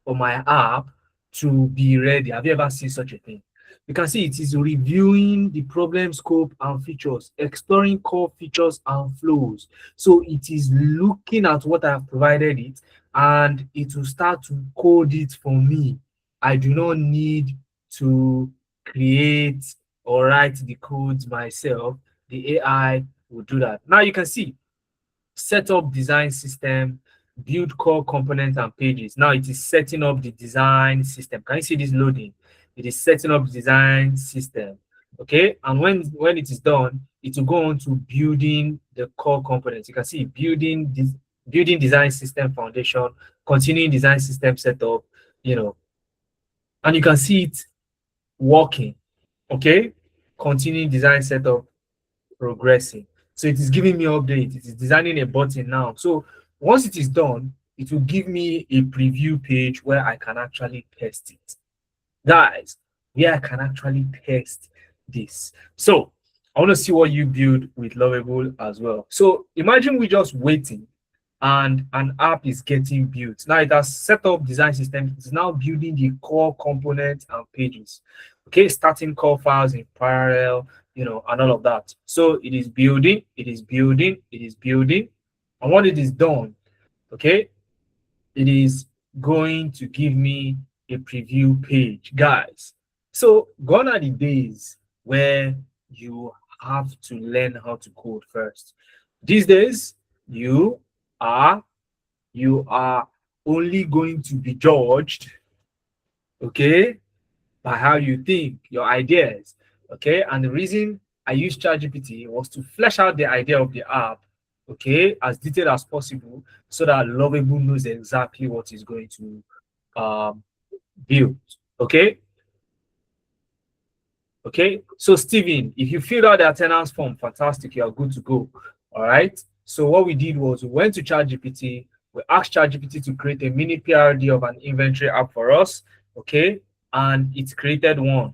for my app to be ready. Have you ever seen such a thing? You can see it is reviewing the problem scope and features, exploring core features and flows. So it is looking at what I have provided it, and it will start to code it for me. I do not need to create or write the codes myself. The AI will do that. Now you can see set up design system, build core components and pages. Now it is setting up the design system. Can you see this loading? It is setting up the design system. Okay, and when it is done, it will go on to building the core components. You can see building design system foundation, continuing design system setup, you know, and you can see it working. Okay, continuing design setup, progressing. So it is giving me update. It is designing a button now. So once it is done, it will give me a preview page where I can actually test it. Guys, where I can actually test this. So I want to see what you build with Lovable as well. So imagine we just waiting and an app is getting built. Now it has set up design system. It's now building the core components and pages. Okay, starting core files in parallel, you know, and all of that. So it is building, it is building, it is building. And when it is done, okay, it is going to give me a preview page, guys. So gone are the days where you have to learn how to code first. These days, you are only going to be judged, okay, by how you think, your ideas, okay. And the reason I used ChatGPT was to flesh out the idea of the app, okay, as detailed as possible, so that Lovable knows exactly what is going to build, okay. Okay, so Steven, if you filled out the attendance form, fantastic, you are good to go. All right. So what we did was we went to ChatGPT, we asked ChatGPT to create a mini PRD of an inventory app for us, okay, and it created one.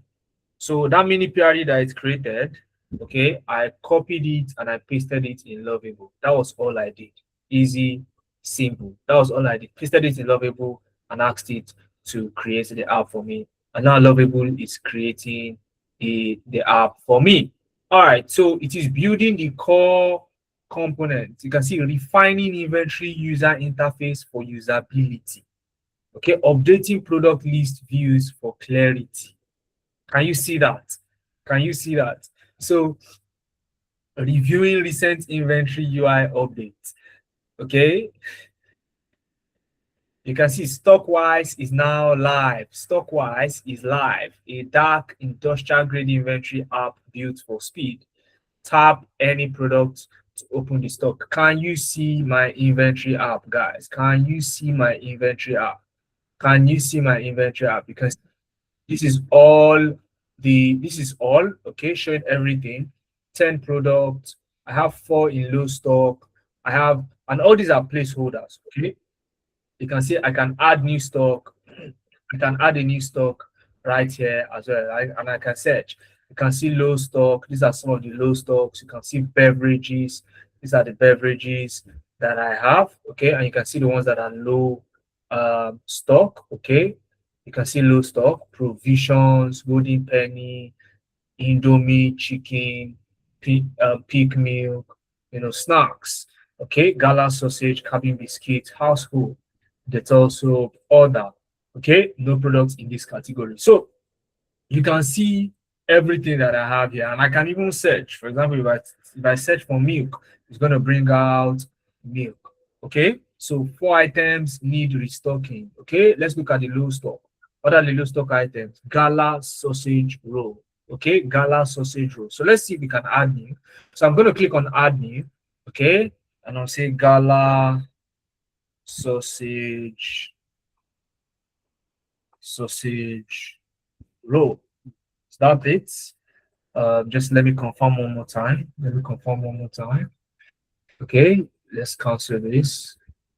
So that mini PRD that it created, okay, I copied it and I pasted it in Lovable. That was all I did. Easy, simple. That was all I did. Pasted it in Lovable and asked it to create the app for me. And now Lovable is creating the app for me. All right, so it is building the core components. You can see refining inventory user interface for usability. Okay, updating product list views for clarity. Can you see that? Can you see that? So reviewing recent inventory UI updates. Okay, you can see Stockwise is now live. Stockwise is live. A dark industrial grade inventory app built for speed. Tap any product to open the stock. Can you see my inventory app, guys? Can you see my inventory app? Can you see my inventory app? Because this is all okay, showing everything. 10 products. I have 4 in low stock. I have, and all these are placeholders. Okay. You can see I can add new stock. I can add a new stock right here as well. And I can search. You can see low stock. These are some of the low stocks. You can see beverages. These are the beverages that I have. Okay. And you can see the ones that are low stock. Okay. You can see low stock, provisions, golden penny, Indomie, chicken, pig milk, you know, snacks. Okay. Gala sausage, cabin biscuit, household. That's also order. Okay, no products in this category. So you can see everything that I have here, and I can even search. For example, if I search for milk, it's going to bring out milk. Okay, so 4 items need restocking. Okay, let's look at the low stock. What are the low stock items? Gala sausage roll. Okay, gala sausage roll. So let's see if we can add new. So I'm going to click on add new. Okay, and I'll say gala sausage roll. Is that it? Just let me confirm one more time. Okay, let's cancel this.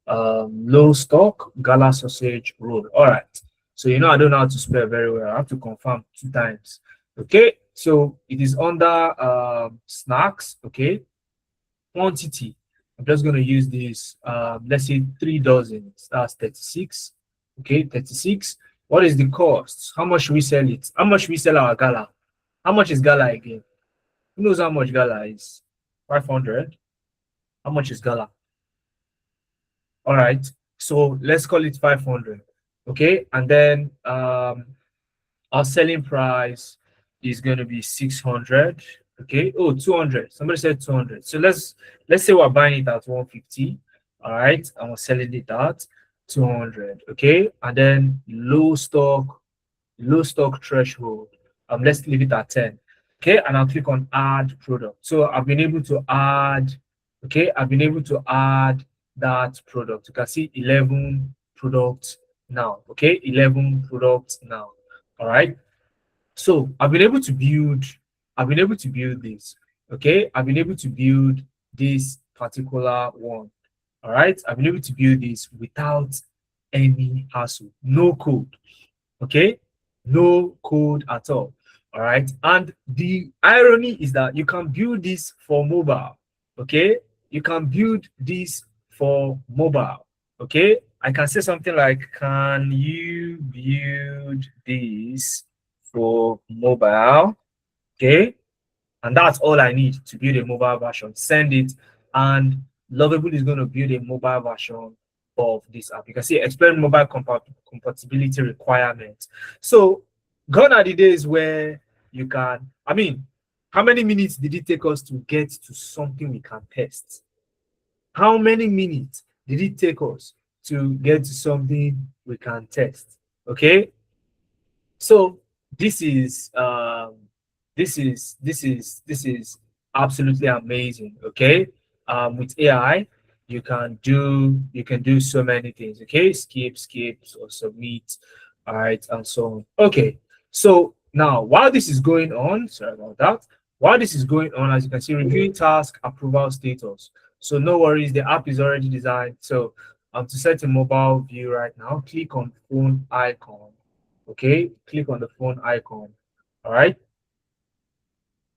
Low stock gala sausage roll. All right. So you know I don't know how to spell very well. I have to confirm 2 times. Okay, so it is under snacks. Okay, quantity. I'm just going to use this. Let's say 3 dozen. That's 36. Okay, 36. What is the cost? How much we sell it? How much we sell our gala? How much is gala again? Who knows how much gala is? 500. How much is gala? All right. So let's call it 500. Okay. And then our selling price is going to be 600. Okay. Oh, 200. Somebody said 200. So let's say we're buying it at 150. All right. And we're selling it at 200. Okay. And then low stock threshold. Let's leave it at 10. Okay, and I'll click on add product. So I've been able to add, okay, I've been able to add that product. You can see 11 products now. Okay, 11 products now. All right. So I've been able to build this. Okay, I've been able to build this particular one. All right, I've been able to build this without any hassle, no code. Okay, no code at all. All right, and the irony is that you can build this for mobile. Okay, you can build this for mobile. Okay, I can say something like, can you build this for mobile? Okay, and that's all I need to build a mobile version. Send it, and Lovable is going to build a mobile version of this app. You can see explain mobile compatibility requirements. So gone are the days where you can, I mean, how many minutes did it take us to get to something we can test? How many minutes did it take us to get to something we can test? Okay, so this is this is absolutely amazing. Okay, with AI you can do so many things. Okay, skip or submit. All right, and so on. Okay, so now while this is going on, sorry about that, while this is going on, as you can see, reviewing task approval status. So no worries, the app is already designed. So to set a mobile view right now, click on phone icon. Okay, click on the phone icon. All right.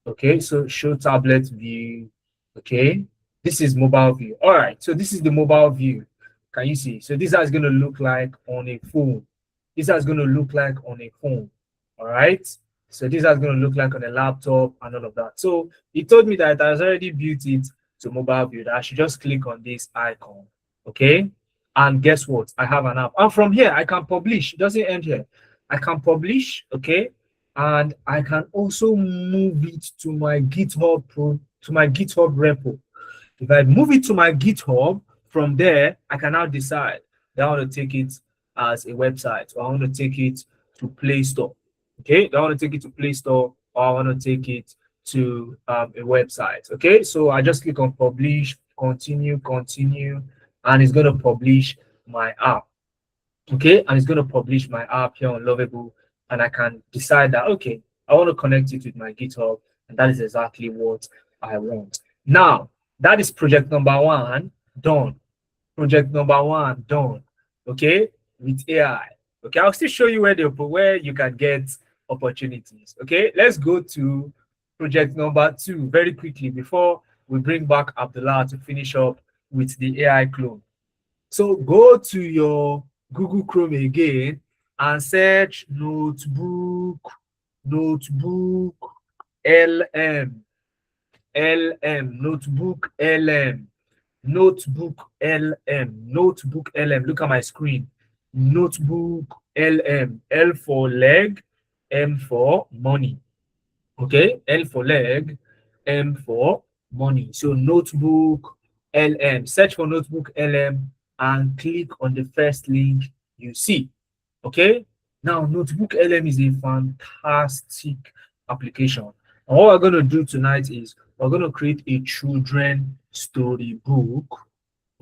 Okay, so show tablet view. Okay, this is mobile view. All right, so this is the mobile view. Can you see? So this is going to look like on a phone. This is going to look like on a phone. All right, so this is going to look like on a laptop and all of that. So it told me that it has already built it to mobile view. That I should just click on this icon. Okay, and guess what? I have an app, and from here I can publish. It doesn't end here. I can publish. Okay, and I can also move it to my GitHub repo. If I move it to my GitHub, from there I can now decide that I want to take it as a website, or I want to take it to Play Store. Okay, do I want to take it to Play Store, or I want to take it to a website? Okay, so I just click on publish, continue, and it's going to publish my app. Okay, and it's going to publish my app here on Lovable, and I can decide that, okay, I want to connect it with my GitHub, and that is exactly what I want. Now, that is project number one done. Project number one done. Okay, with AI. Okay, I'll still show you where you can get opportunities. Okay, let's go to project number two very quickly before we bring back Abdullah to finish up with the AI clone. So go to your Google Chrome again and search notebook LM notebook LM. Look at my screen. Notebook LM. L for leg, M for money. Okay, L for leg, M for money. So notebook LM. Search for notebook LM and click on the first link you see. Okay, now notebook LM is a fantastic application. And what we're going to do tonight is we're going to create a children storybook.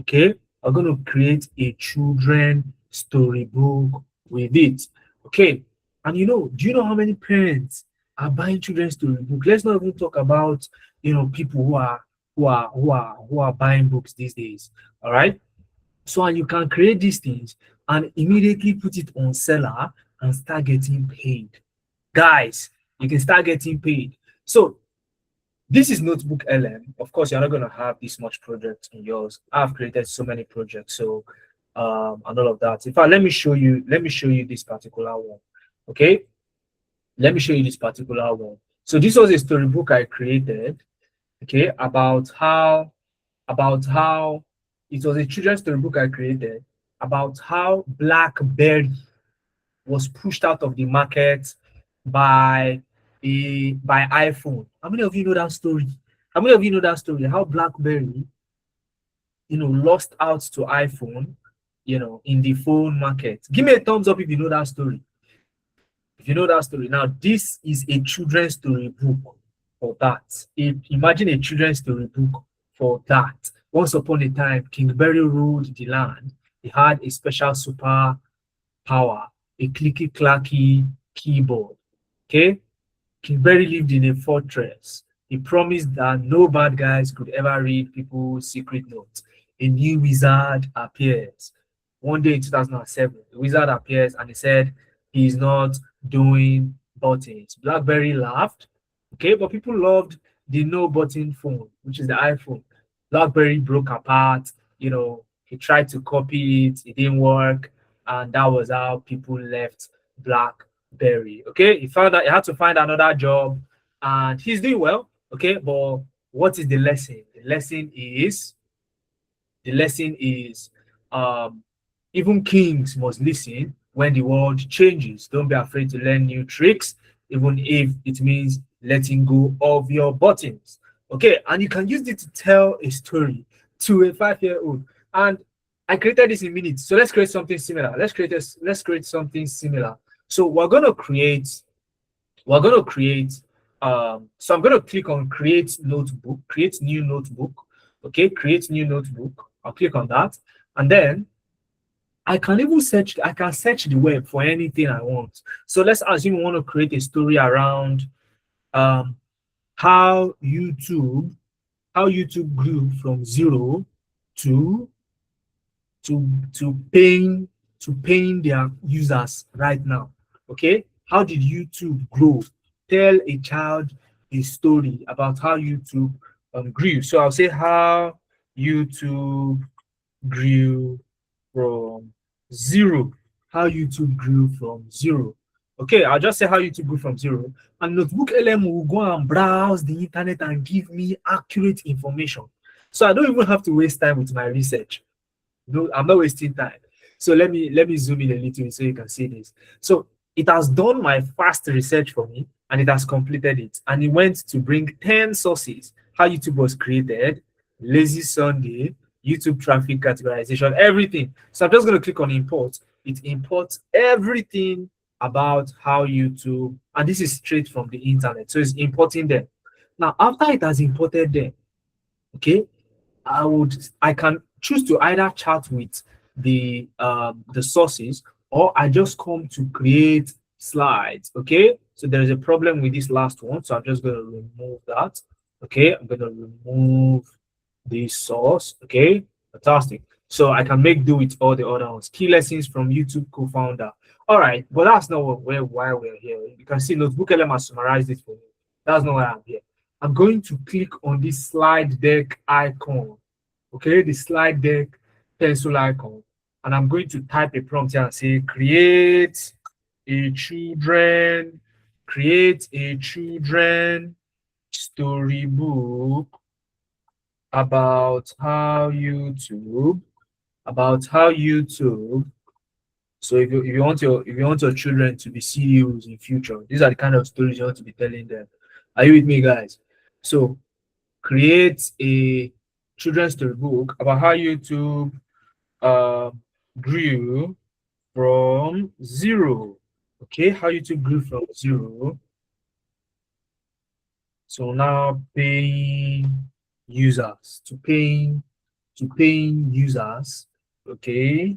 Okay, we're going to create a children storybook with it. Okay, and do you know how many parents are buying children's storybook? Let's not even talk about people who are buying books these days. All right, so and you can create these things and immediately put it on seller and start getting paid. Guys, you can start getting paid. So this is notebook LM. Of course, you're not going to have this much project in yours. I've created so many projects, so and all of that. In fact, let me show you this particular one. Okay, let me show you this particular one. So this was a storybook I created, okay, about how it was a children's storybook I created about how BlackBerry was pushed out of the market by by iPhone. How many of you know that story? How many of you know that story? How BlackBerry, lost out to iPhone, in the phone market. Give me a thumbs up if you know that story. If you know that story. Now, this is a children's story book for that. Imagine a children's story book for that. Once upon a time, King Berry ruled the land. He had a special super power, a clicky clacky keyboard. Okay? King Berry lived in a fortress. He promised that no bad guys could ever read people's secret notes. A new wizard appears. One day in 2007, the wizard appears and he said he's not doing buttons. BlackBerry laughed, okay, but people loved the no button phone, which is the iPhone. BlackBerry broke apart, he tried to copy it, it didn't work, and that was how people left BlackBerry. Okay, he found out he had to find another job, and he's doing well. Okay, but what is the lesson? The lesson is um, even kings must listen when the world changes. Don't be afraid to learn new tricks, even if it means letting go of your buttons. Okay, and you can use it to tell a story to a 5-year-old. And I created this in minutes. So let's create something similar. Let's create something similar. So we're gonna create so I'm gonna click on create new notebook. Okay, create new notebook. I'll click on that, and then I can search the web for anything I want. So let's assume we want to create a story around um how YouTube grew from zero to to paying their users right now. Okay, how did YouTube grow? Tell a child a story about how YouTube grew. So I'll say how YouTube grew from zero. How YouTube grew from zero. Okay, I'll just say how YouTube grew from zero. And Notebook LM will go and browse the internet and give me accurate information. So I don't even have to waste time with my research. No, I'm not wasting time. So let me zoom in a little so you can see this. So it has done my fast research for me and it has completed it. And it went to bring 10 sources, how YouTube was created, lazy Sunday, YouTube traffic categorization, everything. So I'm just going to click on import. It imports everything about how YouTube, and this is straight from the internet. So it's importing them. Now, after it has imported them, okay, I can choose to either chat with the sources, or I just come to create slides. Okay, so there is a problem with this last one, so I'm just going to remove that. Okay, I'm going to remove the source. Okay, fantastic. So I can make do with all the other ones. Key lessons from YouTube co-founder. All right, but that's not why we're here. You can see Notebook LM has summarized it for me. That's not why I'm here. I'm going to click on this slide deck icon. Okay, the slide deck pencil icon. And I'm going to type a prompt here and say, create a children storybook about how YouTube. So if you want your children to be CEOs in future, these are the kind of stories you want to be telling them. Are you with me, guys? So create a children's storybook about how YouTube grew from zero. Okay, how YouTube grew from zero. So now paying users, okay,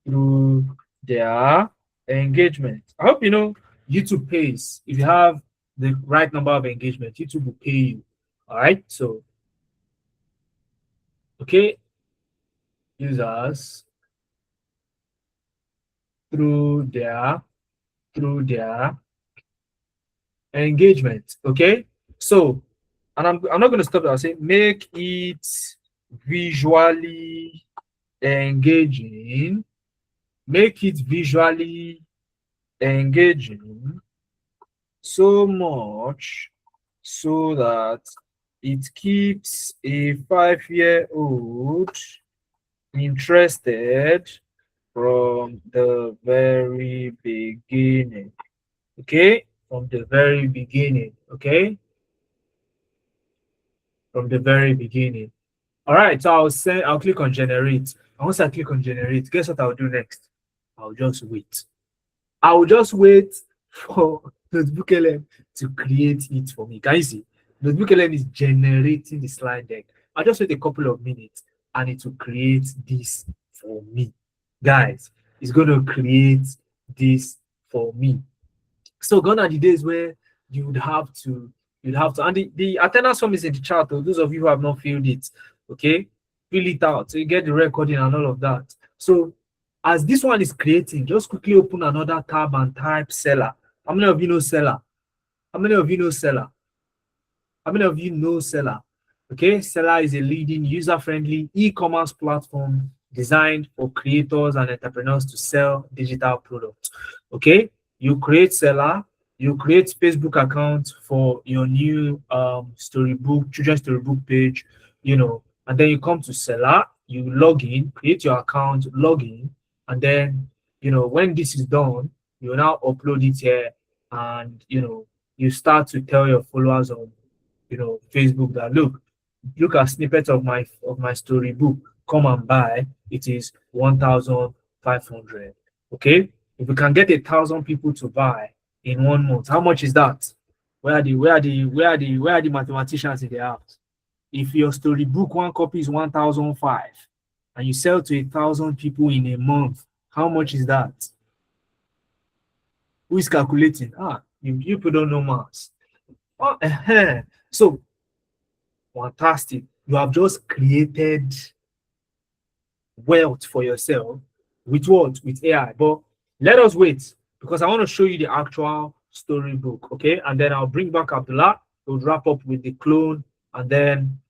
through their engagement. I hope you know YouTube pays. If you have the right number of engagement, YouTube will pay you. All right, so okay, users through their engagement. Okay, so and I'm not going to stop there. I'll say make it visually engaging, make it visually engaging so much so that it keeps a 5-year-old interested from the very beginning. Okay, from the very beginning. Okay, from the very beginning. All right, so I'll click on generate. And once I click on generate, guess what I'll do next? I'll just wait. I'll just wait for Notebook LM to create it for me. Can you see? Notebook LM is generating the slide deck. I'll just wait a couple of minutes and it will create this for me. Guys, it's going to create this for me. So gone are the days where you would have to, and the attendance form is in the chat. Those of you who have not filled it, okay, fill it out so you get the recording and all of that. So as this one is creating, just quickly open another tab and type seller. How many of you know seller? How many of you know seller? How many of you know seller? Okay, seller is a leading user-friendly e-commerce platform designed for creators and entrepreneurs to sell digital products. Okay, you create seller, you create Facebook account for your new storybook, children's storybook page, you know, and then you come to seller, you log in, create your account, log in, and then, you know, when this is done, you now upload it here, and you know, you start to tell your followers on, you know, Facebook that look at snippets of my storybook, come and buy. It is 1,500. Okay, if we can get 1,000 people to buy in 1 month, how much is that? Where are the mathematicians in the house? If your storybook one copy is 1,005 and you sell to 1,000 people in a month, how much is that? Who is calculating? You people don't know maths. Oh, so fantastic. You have just created wealth for yourself with what? With AI. But let us wait, because I want to show you the actual storybook. Okay, and then I'll bring back Abdullah. We'll wrap up with the clone, and then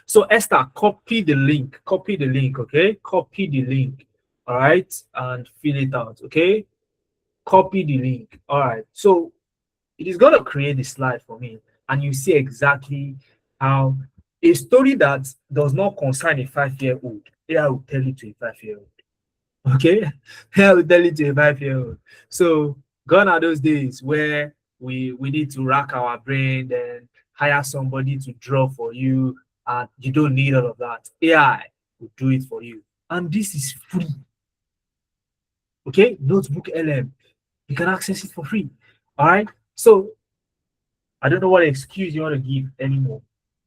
so Esther, copy the link. Okay, copy the link. All right, and fill it out. Okay, copy the link. All right, so it is going to create the slide for me, and you see exactly how a story that does not concern a 5-year-old, AI will tell it to a 5-year-old. Okay, AI will tell it to a 5-year-old. So gone are those days where we need to rack our brain and hire somebody to draw for you, and you don't need all of that. AI will do it for you, and this is free. Okay, Notebook LM, you can access it for free. All right, so I don't know what excuse you want to give anymore.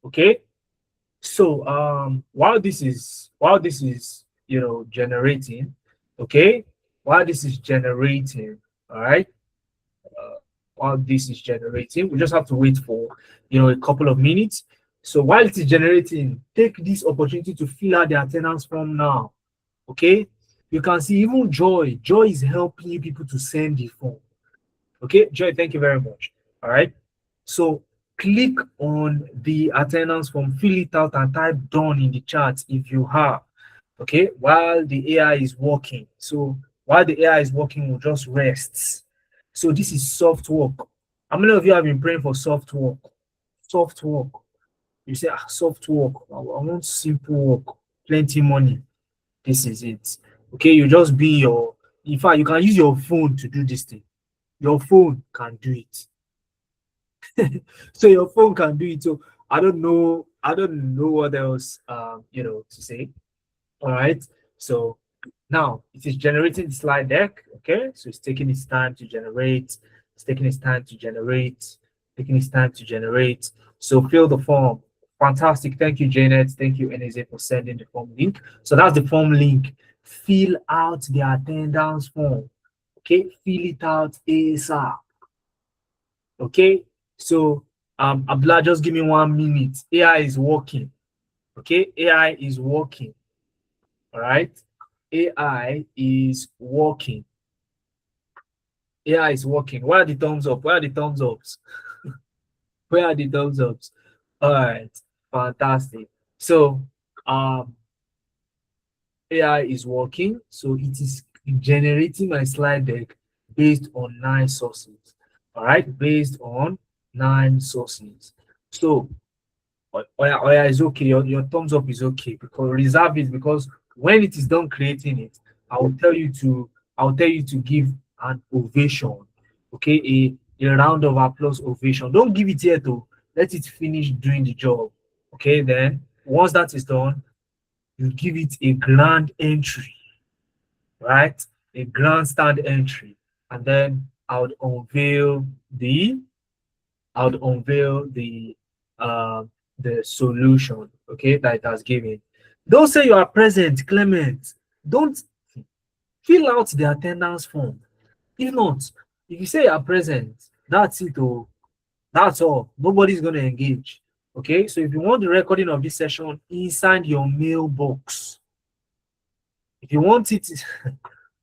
Okay, so while this is you know generating, okay, while this is generating, all right, while this is generating, we just have to wait for, you know, a couple of minutes. So while it is generating, take this opportunity to fill out the attendance form now. Okay, you can see even Joy is helping people to send the form. Okay, Joy, thank you very much. All right, so click on the attendance form, fill it out, and type done in the chat if you have. Okay, while the AI is working. So while the AI is working, we'll just rest. So this is soft work. How many of you have been praying for soft work? Soft work. You say, soft work. I want simple work, plenty money. This is it. Okay, you just be your. In fact, you can use your phone to do this thing. Your phone can do it. So your phone can do it. So I don't know what else you know to say. All right. So now it is generating the slide deck. Okay, so it's taking its time to generate. It's taking its time to generate. Taking its time to generate. So fill the form. Fantastic. Thank you, Janet. Thank you, NSA, for sending the form link. So that's the form link. Fill out the attendance form. Okay, fill it out ASAP. Okay, so Abdullah, just give me 1 minute. AI is working. Okay, AI is working. All right, AI is working. AI is working. Where are the thumbs up? Where are the thumbs ups? Where are the thumbs ups? All right, fantastic. So um AI is working, so it is generating my slide deck based on 9 sources. All right, based on 9 sources. So Oya is okay. Your thumbs up is okay, because reserve it, because when it is done creating it, I will tell you to give an ovation. Okay, a round of applause ovation. Don't give it yet though. Let it finish doing the job. Okay, then once that is done, you give it a grand entry, right? A grandstand entry, and then I would unveil uh, the solution, okay, that it has given. Don't say you are present, Clement. Don't fill out the attendance form. If not, if you say you are present, that's it. Oh, that's all. Nobody's going to engage. Okay, so if you want the recording of this session inside your mailbox, if you want it,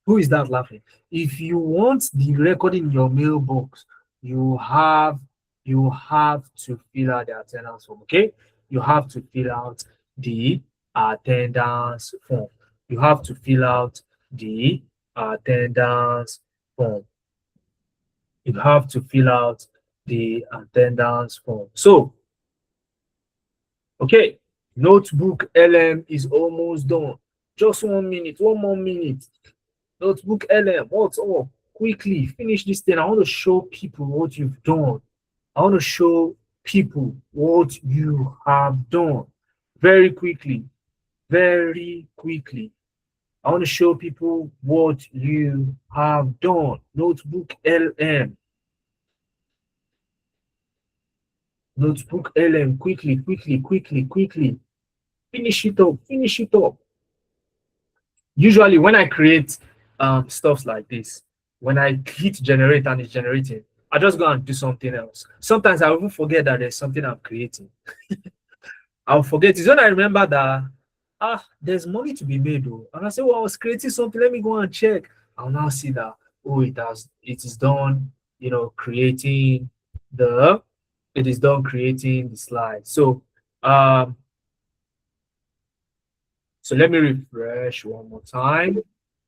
who is that laughing? If you want the recording in your mailbox, you have to fill out the attendance form. Okay, you have to fill out the attendance form. You have to fill out the attendance form. You have to fill out the attendance form. So, okay, notebook LM is almost done. Just 1 minute, one more minute. Notebook LM, what's up? Quickly finish this thing. I want to show people what you've done. I want to show people what you have done very quickly. Very quickly. I want to show people what you have done. Notebook LM. Notebook LM. Quickly, quickly, quickly, quickly. Finish it up. Finish it up. Usually when I create stuff like this, when I hit generate and it's generating, I just go and do something else. Sometimes I even forget that there's something I'm creating. I'll forget. It's when I remember that there's money to be made though. And I say, well, I was creating something, let me go and check. I'll now see that, oh, it is done, creating the slide. So let me refresh one more time.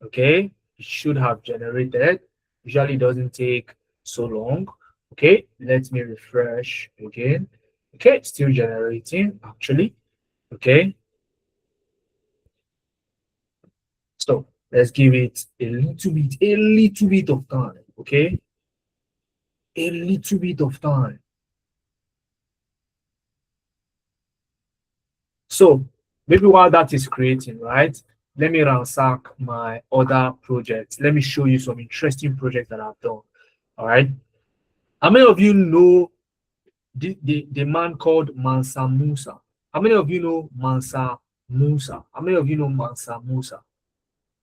Okay, it should have generated. Usually it doesn't take so long. Okay, let me refresh again. Okay, still generating actually. Okay, so let's give it a little bit of time. Okay, a little bit of time. So maybe while that is creating, right, let me ransack my other projects. Let me show you some interesting projects that I've done. All right, how many of you know the man called Mansa Musa? How many of you know Mansa Musa? How many of you know Mansa Musa?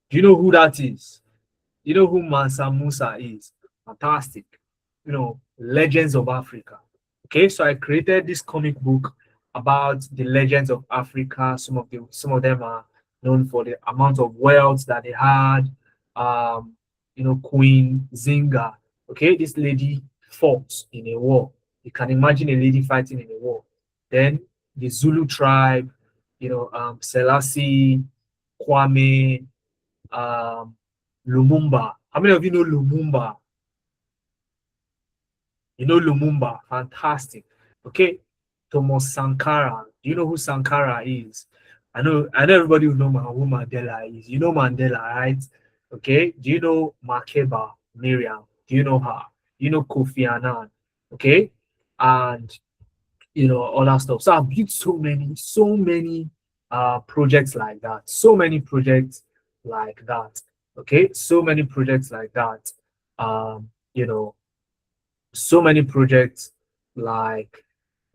Do you know who that is? You know who Mansa Musa is? Fantastic. Legends of Africa. Okay, so I created this comic book about the legends of Africa. Some of them are known for the amount of wealth that they had. Queen Zinga. Okay, this lady fought in a war. You can imagine a lady fighting in a war. Then the Zulu tribe, Selassie, Kwame, Lumumba. How many of you know Lumumba? You know Lumumba, fantastic. Okay, Thomas Sankara. Do you know who Sankara is? I know everybody will know who Mandela is. You know Mandela, right? Okay. Do you know Makeba Miriam? Do you know her? You know Kofi Annan? Okay, and other stuff. So I've built so many projects like that. So many projects like that. Okay, so many projects like that. You know, so many projects like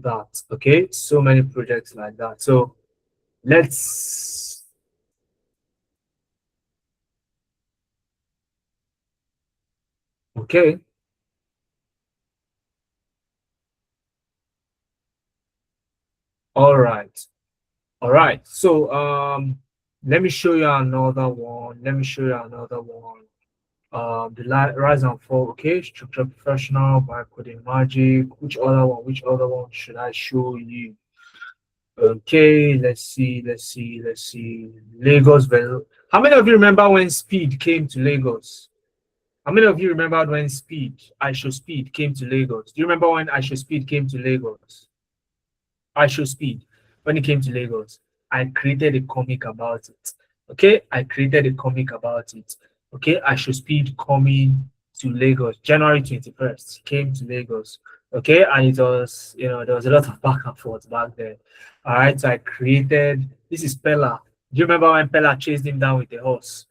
that. Okay, so many projects like that. So let's okay. All right. All right. So let me show you another one. The rise and fall. Okay, structure professional by coding magic. Which other one should I show you? Okay, let's see. Lagos. How many of you remember when Speed came to Lagos? How many of you remembered when I Show Speed came to Lagos? Do you remember when I Show Speed came to Lagos? I Show Speed, when he came to Lagos, I created a comic about it. Okay, I created a comic about it. Okay, I Show Speed coming to Lagos, January 21st, he came to Lagos. Okay, and it was, there was a lot of back and forth back then. All right, so I created, this is Pella. Do you remember when Pella chased him down with the horse?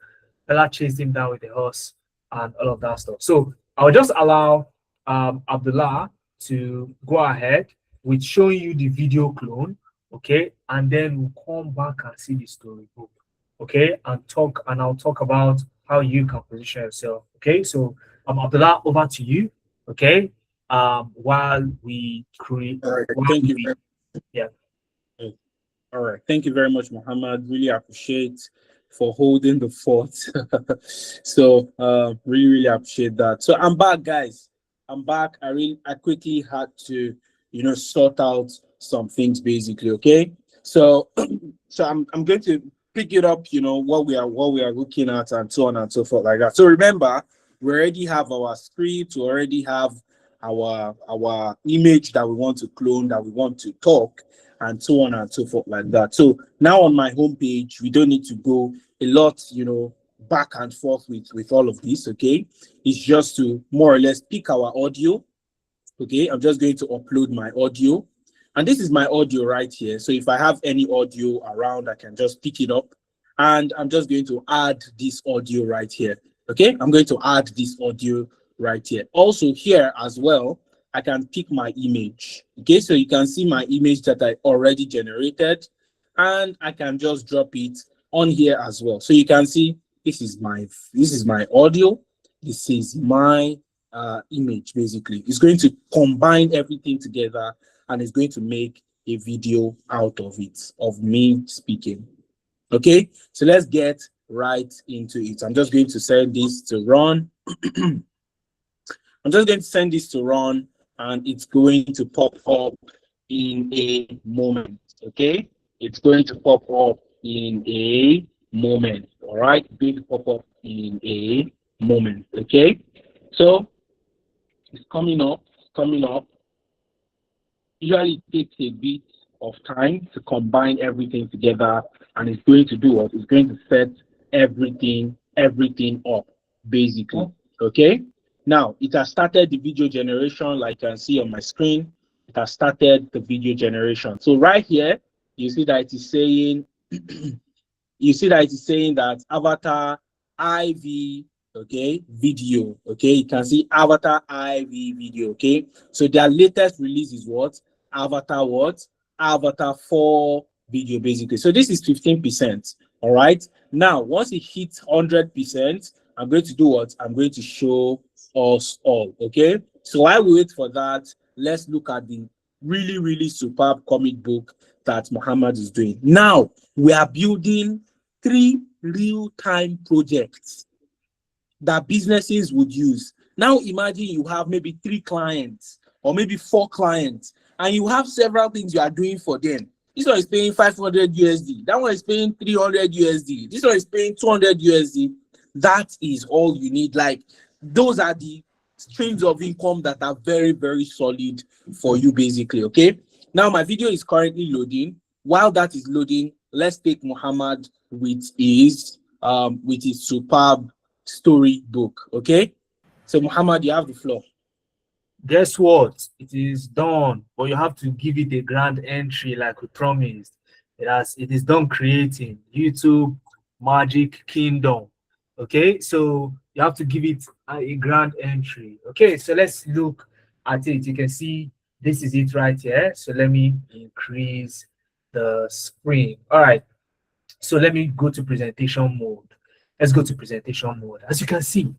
Pella chased him down with the horse and all of that stuff. So I'll just allow Abdullah to go ahead with showing you the video clone, okay, and then we'll come back and see the storybook, okay, and I'll talk about how you can position yourself, okay. So Abdullah, over to you, okay. While we create, All right. Thank you. Yeah. All right. Thank you very much, Muhammad. Really appreciate for holding the fort. So really appreciate that. So I'm back, guys. I'm back. I quickly had to, sort out some things basically. Okay. So so I'm going to pick it up, what we are looking at and so on and so forth like that. So remember, we already have our script, we already have our image that we want to clone, that we want to talk, and so on and so forth like that. So now on my homepage, we don't need to go a lot, back and forth with all of this. Okay, it's just to more or less pick our audio. Okay, I'm just going to upload my audio, and this is my audio right here. So if I have any audio around, I can just pick it up, and I'm just going to add this audio right here. Okay, I'm going to add this audio right here. Also here as well, I can pick my image. Okay, so you can see my image that I already generated, and I can just drop it on here as well. So you can see this is my audio, this is my image. Basically, it's going to combine everything together, and it's going to make a video out of it, of me speaking. Okay, so let's get right into it. I'm just going to send this to run. I'm just going to send this to run, and it's going to pop up in a moment. Okay, it's going to pop up in a moment. All right, it's going to pop up in a moment. Okay, so it's coming up. It's coming up. Usually it takes a bit of time to combine everything together, and it's going to do what? It's going to set everything up basically. Okay, now it has started the video generation, like you can see on my screen. It has started the video generation. So right here you see that it is saying that avatar IV, okay, video. Okay, you can see avatar IV video. Okay, so their latest release is what? Avatar 4 video basically. So this is 15%. All right, now once it hits 100%, I'm going to do what? I'm going to show us all. Okay, so while we wait for that, let's look at the really superb comic book that Muhammad is doing. Now we are building 3 real-time projects that businesses would use. Now imagine you have maybe 3 clients or maybe 4 clients, and you have several things you are doing for them. This one is paying 500 USD. That one is paying 300 USD. This one is paying 200 USD. That is all you need. Like, those are the streams of income that are very solid for you basically. Okay, now my video is currently loading. While that is loading, let's take Muhammad with his superb storybook. Okay, so Muhammad, you have the floor. Guess what? It is done, but you have to give it a grand entry like we promised. It is done creating YouTube Magic Kingdom. Okay, so you have to give it a grand entry. Okay, so let's look at it. You can see this is it right here. So let me increase the screen. All right, so let me go to presentation mode. Let's go to presentation mode. As you can see,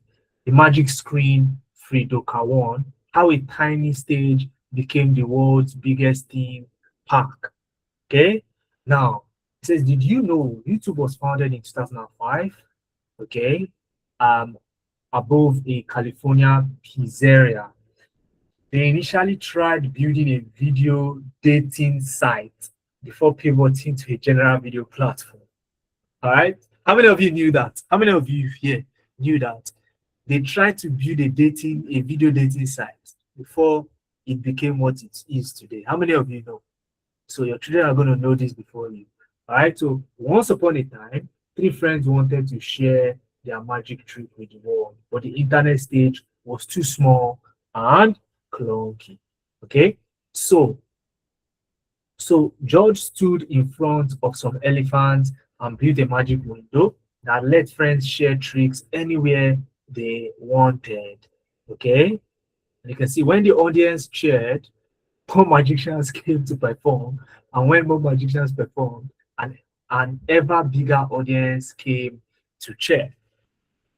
the magic screen Fridoka 1, how a tiny stage became the world's biggest theme park. Okay, now it says, did you know YouTube was founded in 2005? Okay, above a California pizzeria. They initially tried building a video dating site. before pivoting to a general video platform. All right. How many of you knew that? How many of you here knew that they tried to build a video dating site before it became what it is today? How many of you know? So your children are going to know this before you. All right. So once upon a time, three friends wanted to share their magic trick with the world, but the internet stage was too small and clunky. Okay. So George stood in front of some elephants and built a magic window that let friends share tricks anywhere they wanted. Okay. And you can see when the audience cheered, more magicians came to perform, and when more magicians performed, an ever bigger audience came to cheer.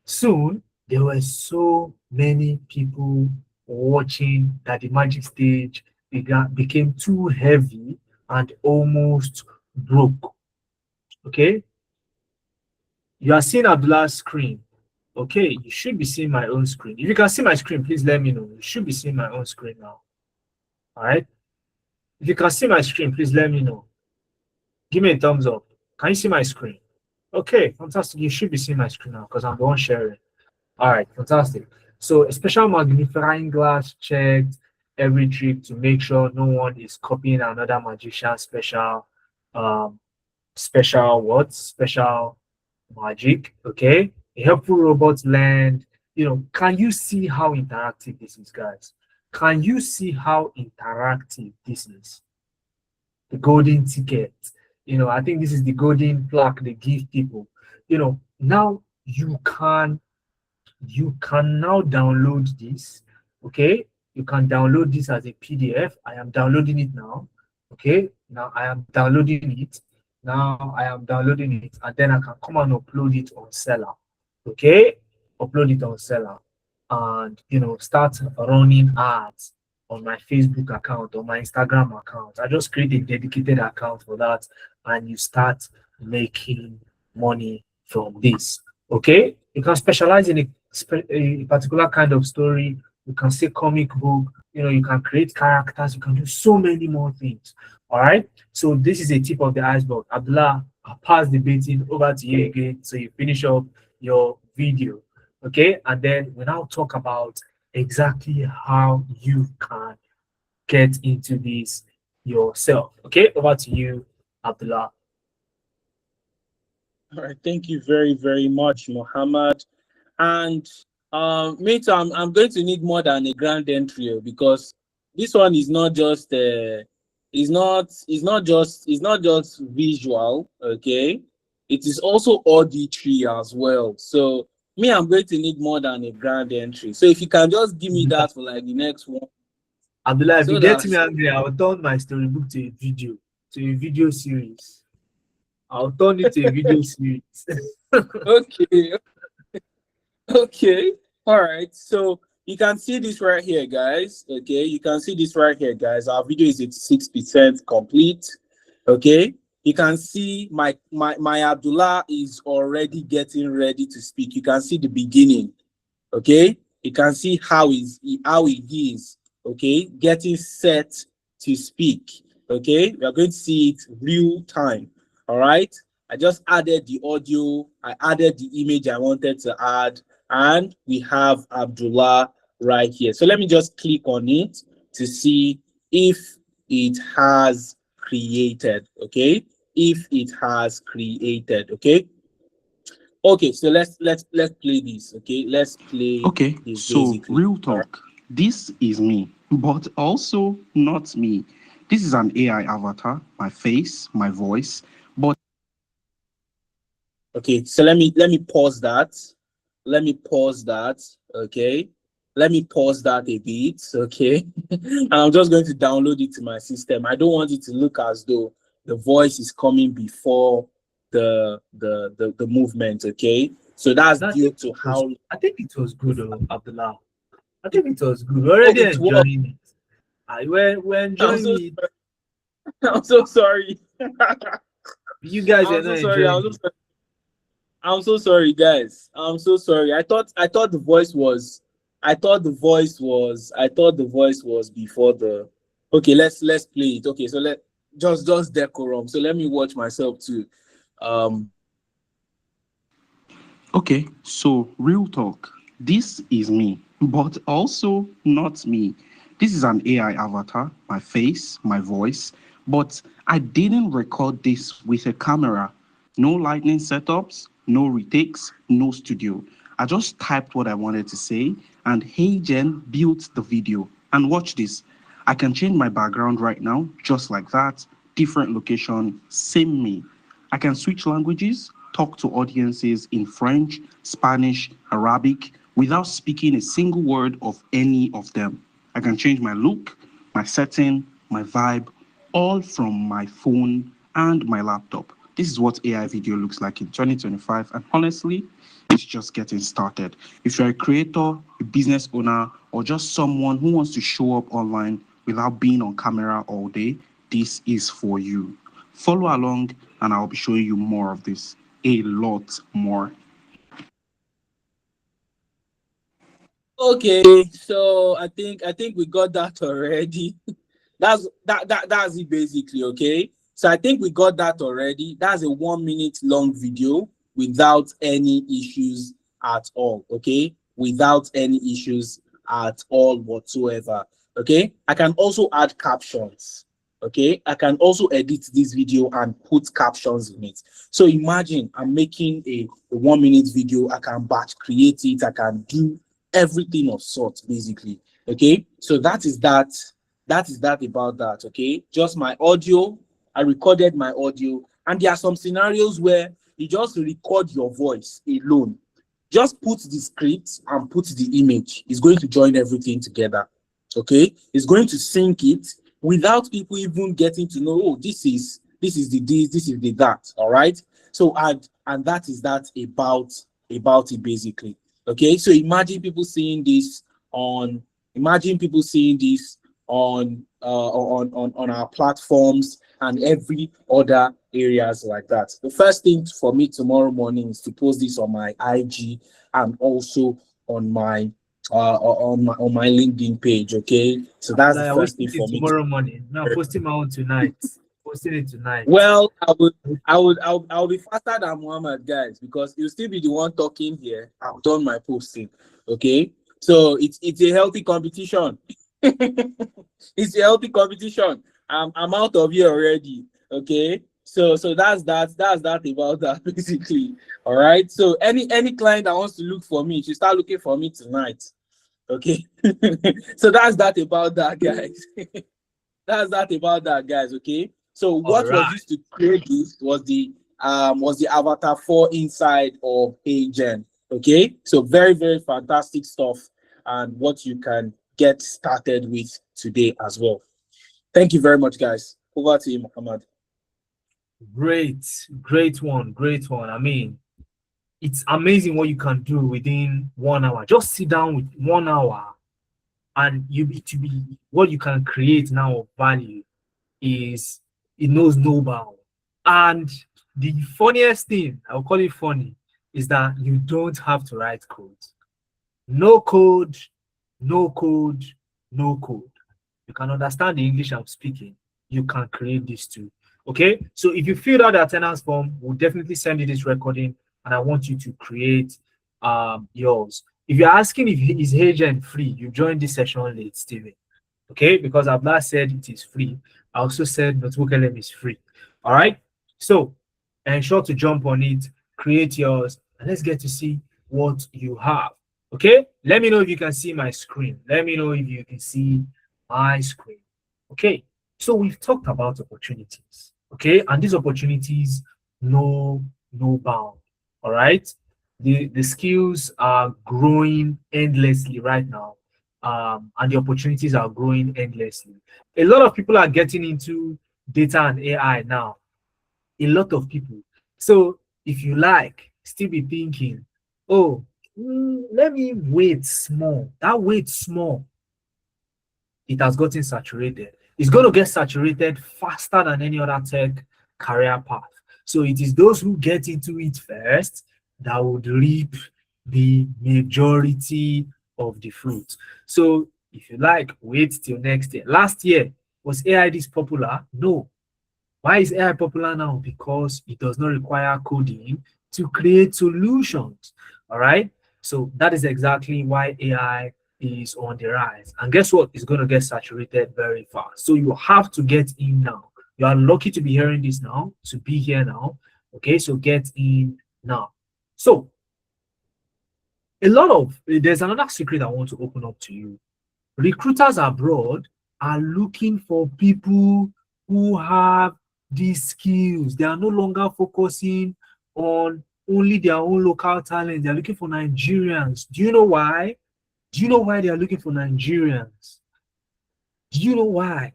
Soon, there were so many people watching that the magic stage became too heavy and almost broke. Okay, you are seeing Abdullah's screen. Okay, you should be seeing my own screen. If you can see my screen, please let me know. You should be seeing my own screen now. All right. If you can see my screen, please let me know. Give me a thumbs up. Can you see my screen? Okay, fantastic. You should be seeing my screen now because I'm the one sharing. All right, fantastic. So a special magnifying glass checked every trick to make sure no one is copying another magician um, special magic. Okay, a helpful robot learned. Can you see how interactive this is, guys? Can you see how interactive this is? The golden ticket. I think this is the golden plaque they give people. Now you can now download this. Okay, you can download this as a PDF. I am downloading it now. Okay, now I am downloading it. Now I am downloading it, and then I can come and upload it on Seller. Okay, upload it on Seller, and start running ads on my Facebook account or my Instagram account. I just create a dedicated account for that, and you start making money from this. Okay, you can specialize in a particular kind of story. You can say comic book. You can create characters. You can do so many more things. All right. So this is a tip of the iceberg. Abdullah, I'll pass the baiting over to you again. So you finish up your video. Okay, and then we now talk about exactly how you can get into this yourself. Okay, over to you, Abdullah. All right, thank you very, very much, Mohammed. And mate, I'm going to need more than a grand entry because this one is not just it's not just visual, okay? It is also auditory as well. So me, I'm going to need more than a grand entry. So if you can just give me that for like the next one, Abdullah, if you so get that me angry, I'll turn my storybook to a video series. I'll turn it to a video series. okay. Okay. All right. So you can see this right here, guys. Okay. You can see this right here, guys. Our video is 86% complete. Okay. You can see my Abdullah is already getting ready to speak. You can see the beginning. Okay. You can see how he is. Okay. Getting set to speak. Okay. We are going to see it real time. All right. I just added the audio. I added the image I wanted to add. And we have Abdullah right here. So let me just click on it to see if it has created. Okay. If it has created. Okay. Okay. So let's play this. Okay. Let's play Okay, this so basically. real All right. talk. This is me, but also not me. This is an AI avatar, my face, my voice, but Okay. So let me pause that. Let me pause that. Okay. Let me pause that a bit. Okay. And I'm just going to download it to my system. I don't want it to look as though the voice is coming before the movement. Okay. So that's I due think to it was, how. I think it was good, Abdullah. I think it was good. We're Oh, already it was. enjoying it. We're I'm enjoying so it. I'm so sorry. You guys are I'm so not sorry. enjoying it. I'm so sorry, guys. I'm so sorry. I thought the voice was. I thought the voice was before the. Okay, let's play it. Okay, so just decorum. So let me watch myself too. Um, Okay, so real talk. This is me, but also not me. This is an AI avatar, my face, my voice, but I didn't record this with a camera. No lighting setups, no retakes, no studio. I just typed what I wanted to say, and HeyGen built the video. And watch this. I can change my background right now, just like that. Different location, same me. I can switch languages, talk to audiences in French, Spanish, Arabic, without speaking a single word of any of them. I can change my look, my setting, my vibe, all from my phone and my laptop. This is what AI video looks like in 2025, and honestly, it's just getting started. If you're a creator, a business owner, or just someone who wants to show up online without being on camera all day, this is for you. Follow along, and I'll be showing you more of this. A lot more. okay, so I think we got that already. That's it basically. Okay, so I think we got that already. That's a 1 minute long video without any issues at all. Okay, without any issues at all whatsoever. Okay, I can also add captions. Okay, I can also edit this video and put captions in it. So imagine I'm making a 1 minute video. I can batch create it. I can do everything of sorts basically. Okay, so that is that about that. Okay, just my audio. I recorded my audio, and there are some scenarios where you just record your voice alone. Just put the script and put the image. It's going to join everything together. Okay, it's going to sync it without people even getting to know, oh, this is the this is the that. All right, so and that is that about it basically. Okay, so imagine people seeing this on our platforms and every other areas like that. The first thing for me tomorrow morning is to post this on my IG and also on my on my LinkedIn page. Okay, so that's the Like, I will first thing shoot it for me. tomorrow morning. No, I'm posting my own tonight. Posting it tonight. Well, I'll be faster than Muhammad, guys, because you'll still be the one talking here. I've done my posting. Okay, so it's a healthy competition. It's a healthy competition. I'm out of here already. Okay, so that's that about that basically. All right. So any client that wants to look for me should start looking for me tonight. Okay. So that's that about that, guys. That's that about that, guys. Okay. So All what was right. used to create this was the avatar for inside of Agent. Okay. So very, very fantastic stuff and what you can get started with today as well. Thank you very much, guys. Over to you, Muhammad. Great, great one, great one. I mean, it's amazing what you can do within 1 hour. Just sit down with 1 hour, and you be to be what you can create now of value is it knows no bound. And the funniest thing, I'll call it funny, is that you don't have to write code. No code, no code, no code. You can understand the English I'm speaking. You can create this too. Okay. So if you fill out the attendance form, we'll definitely send you this recording, and I want you to create yours. If you're asking if is agent free, you joined this session late, Steven. Okay, because I've not said it is free. I also said Notebook LM is free. All right. So ensure to jump on it, create yours, and let's get to see what you have. Okay, let me know if you can see my screen. Let me know if you can see my screen. Okay, so we've talked about opportunities. Okay, and these opportunities no bound. All right, the skills are growing endlessly right now, and the opportunities are growing endlessly. A lot of people are getting into data and AI now. A lot of people. So if you like, still be thinking, oh, let me wait small. That wait small, it has gotten saturated. It's going to get saturated faster than any other tech career path. So it is those who get into it first that would reap the majority of the fruit. So if you like, wait till next year. Last year, was AI this popular? No. Why is AI popular now? Because it does not require coding to create solutions. All right. So that is exactly why AI is on the rise. And guess what? It's going to get saturated very fast. So you have to get in now. You are lucky to be hearing this now, to be here now. Okay. So get in now. So there's another secret I want to open up to you. Recruiters abroad are looking for people who have these skills. They are no longer focusing on only their own local talent. They're looking for Nigerians. Do you know why? Do you know why they are looking for Nigerians? Do you know why?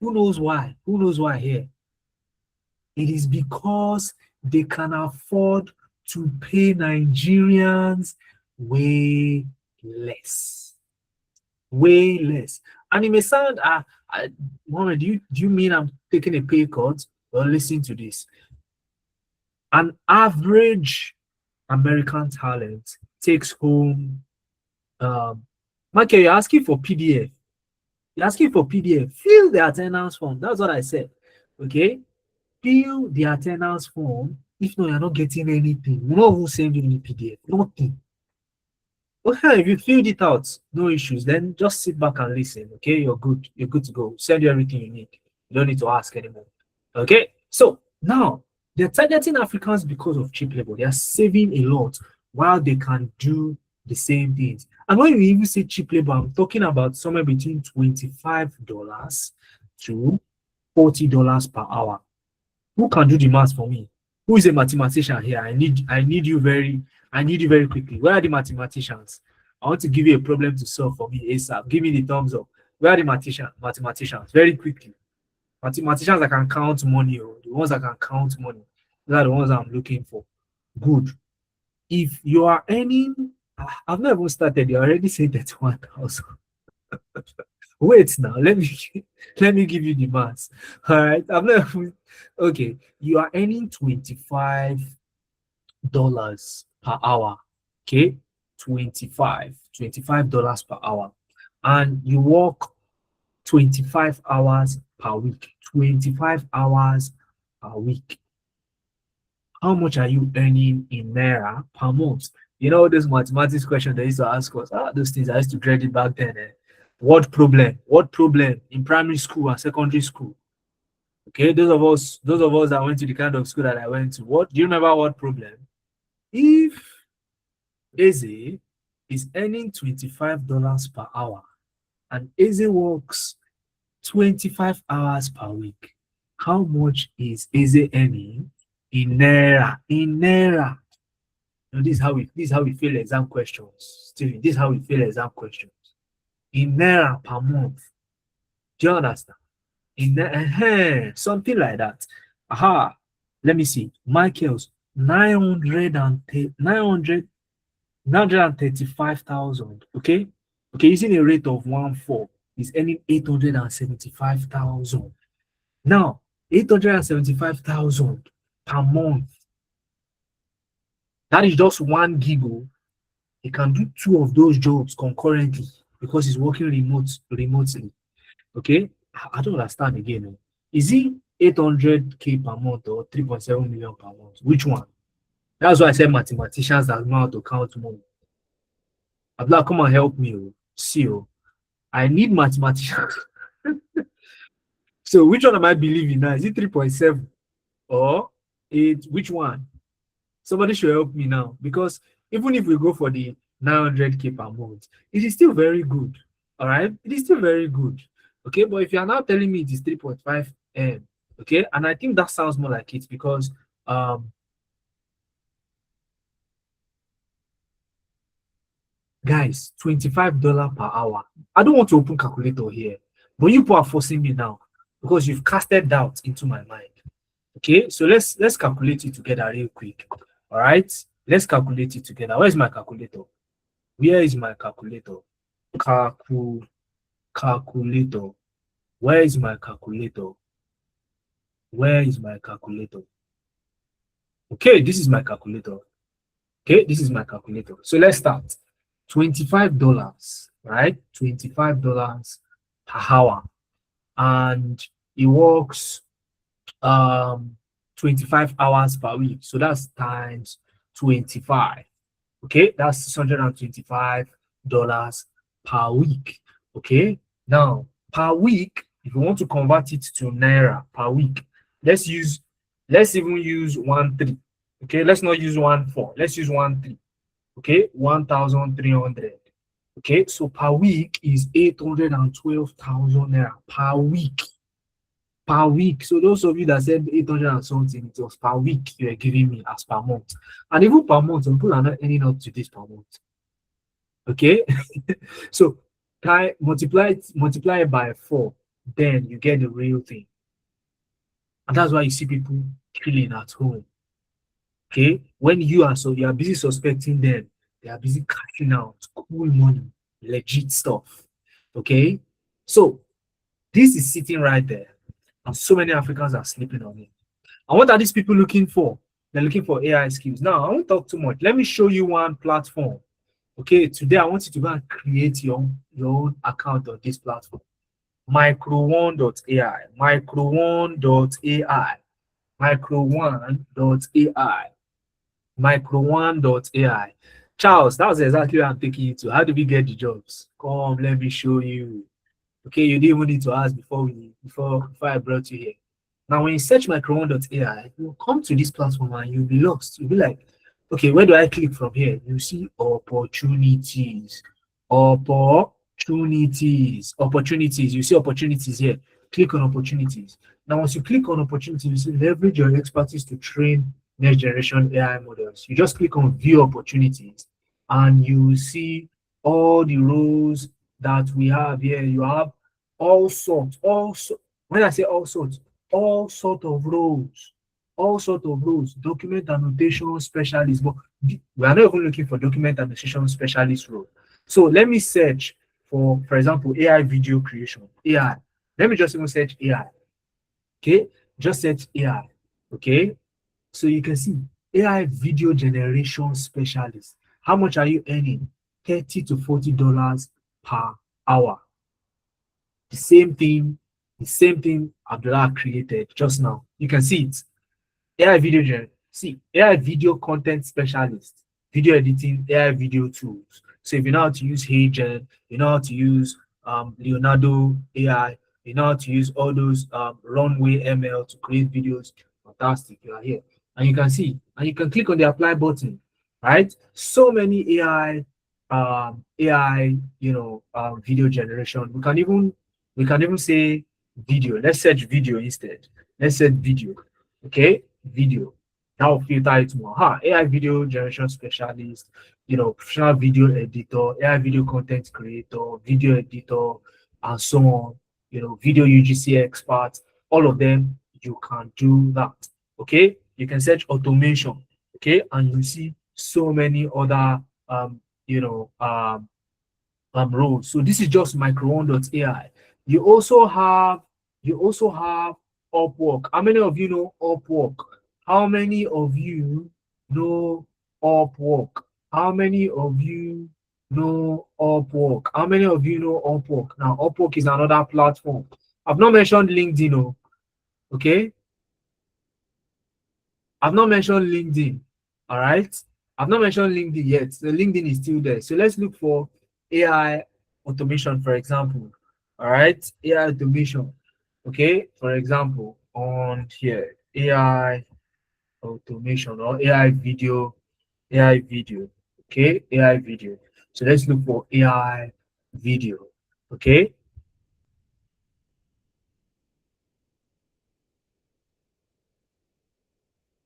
Who knows why? Who knows why here? It is because they can afford to pay Nigerians way less. Way less. And it may sound, Mohammed, do you mean I'm taking a pay cut? Well, listen to this. An average American talent takes home, Michael, you're asking for PDF. You're asking for PDF. Fill the attendance form. That's what I said. Okay? Fill the attendance form. If not, you're not getting anything. We're not even sending you any PDF. Nothing. Okay, if you filled it out, no issues, then just sit back and listen. Okay, you're good. You're good to go. Send you everything you need. You don't need to ask anymore. Okay, so now they're targeting Africans because of cheap labor. They are saving a lot while they can do the same things. And when you even say cheap labor, I'm talking about somewhere between $25 to $40 per hour. Who can do the math for me? Who is a mathematician here? I need you very quickly. Where are the mathematicians? I want to give you a problem to solve for me ASAP. Give me the thumbs up. Where are the mathematicians? Very quickly. Mathematicians that can count money, or the ones that can count money. Those are the ones I'm looking for. Good. If you are earning, I've not even started. You already said 31,000. Wait now, let me give you the maths. All right, I'm not okay. You are earning $25 per hour. Okay, $25 per hour, and you work 25 hours per week. 25 hours per week. How much are you earning in naira per month? You know this mathematics question they used to ask us. Those things I used to dread it back then. What problem? What problem in primary school and secondary school? Okay, those of us that went to the kind of school that I went to. What do you remember? What problem? If Eze is earning $25 per hour and Eze works 25 hours per week, how much is Eze earning in naira? In naira. This is how we fail exam questions. Steven, this is how we fail exam questions. In naira per month. Do you understand? In something like that. Aha. Let me see. Michael's 935,000. Okay. Okay, using a rate of 1.4, he's earning 875,000. Now, 875,000 per month. That is just 1 gig. He can do 2 of those jobs concurrently because he's working remotely. Okay, I don't understand again. Is he 800K per month or 3.7 million per month? Which one? That's why I said mathematicians that know how to count money. Abdullah, come and help me. See, I need mathematicians. So which one am I believing now? Is it 3.7 or 8? Which one? Somebody should help me now, because even if we go for the 900K per month, it is still very good. All right, it is still very good. Okay, but if you are now telling me it is 3.5 M, okay, and I think that sounds more like it because guys, $25 per hour. I don't want to open calculator here, but you people are forcing me now because you've casted doubt into my mind. Okay, so let's calculate it together real quick. All right, let's calculate it together. Where's my calculator? Where is my calculator? Calculator. Where is my calculator? Where is my calculator? Okay, this is my calculator. Okay, this is my calculator. So let's start. $25, right? $25 per hour. And it works um 25 hours per week. So that's times 25. Okay, that's $625 per week. Okay, now per week, if you want to convert it to naira per week, let's even use 1 3. Okay, let's not use 1 4, let's use 1 3. Okay, 1,300. Okay, so per week is 812,000 naira per week. Per week. So those of you that said 800 and something, it was per week you are giving me as per month. And even per month, some people are not earning up to this per month. Okay. So multiply it by 4, then you get the real thing. And that's why you see people killing at home. Okay. When you are busy suspecting them, they are busy cashing out cool money, legit stuff. Okay. So this is sitting right there. And so many Africans are sleeping on it. And what are these people looking for? They're looking for AI skills. Now, I won't talk too much. Let me show you one platform. Okay, today I want you to go and create your own account on this platform. Micro1.ai, micro1.ai, micro1.ai, micro1.ai. Charles, that's exactly where I'm taking you to. How do we get the jobs? Come, let me show you. Okay, you didn't even need to ask before I brought you here. Now, when you search micro1.ai, you'll come to this platform and you'll be lost. You'll be like, okay, where do I click from here? You see opportunities. Opportunities. You see opportunities here. Click on opportunities. Now, once you click on opportunities, you see leverage your expertise to train next generation AI models. You just click on view opportunities and you see all the roles that we have here. You have all sorts, when I say all sorts of roles, document annotation specialist, but we are not even looking for document annotation specialist role. So let me search for example, AI video creation, AI. Let me just even search AI. Okay, just search AI. Okay, so you can see AI video generation specialist. How much are you earning? $30 to $40 per hour. The same thing Abdullah created just now. You can see it. AI video content specialist, video editing, AI video tools. So if you know how to use HeyGen, you know how to use Leonardo AI, you know how to use all those runway ML to create videos. Fantastic, you are here. And you can see, and you can click on the apply button, right? So many AI, video generation. We can even say video. Let's search video instead. Let's search video. Okay, video. Now filter it more. AI video generation specialist, professional video editor, AI video content creator, video editor, and so on. Video UGC expert. All of them, you can do that. Okay, you can search automation. Okay, and you see so many other you know roles. So this is just micro1.ai. You also have Upwork. How many of you know Upwork? How many of you know Upwork? How many of you know Upwork? How many of you know Upwork? Now, Upwork is another platform. I've not mentioned LinkedIn, okay? I've not mentioned LinkedIn. All right. I've not mentioned LinkedIn yet. The LinkedIn is still there. So let's look for AI automation, for example. All right. AI automation. Okay. For example, on here, AI automation or AI video. Okay. AI video. So let's look for AI video. Okay.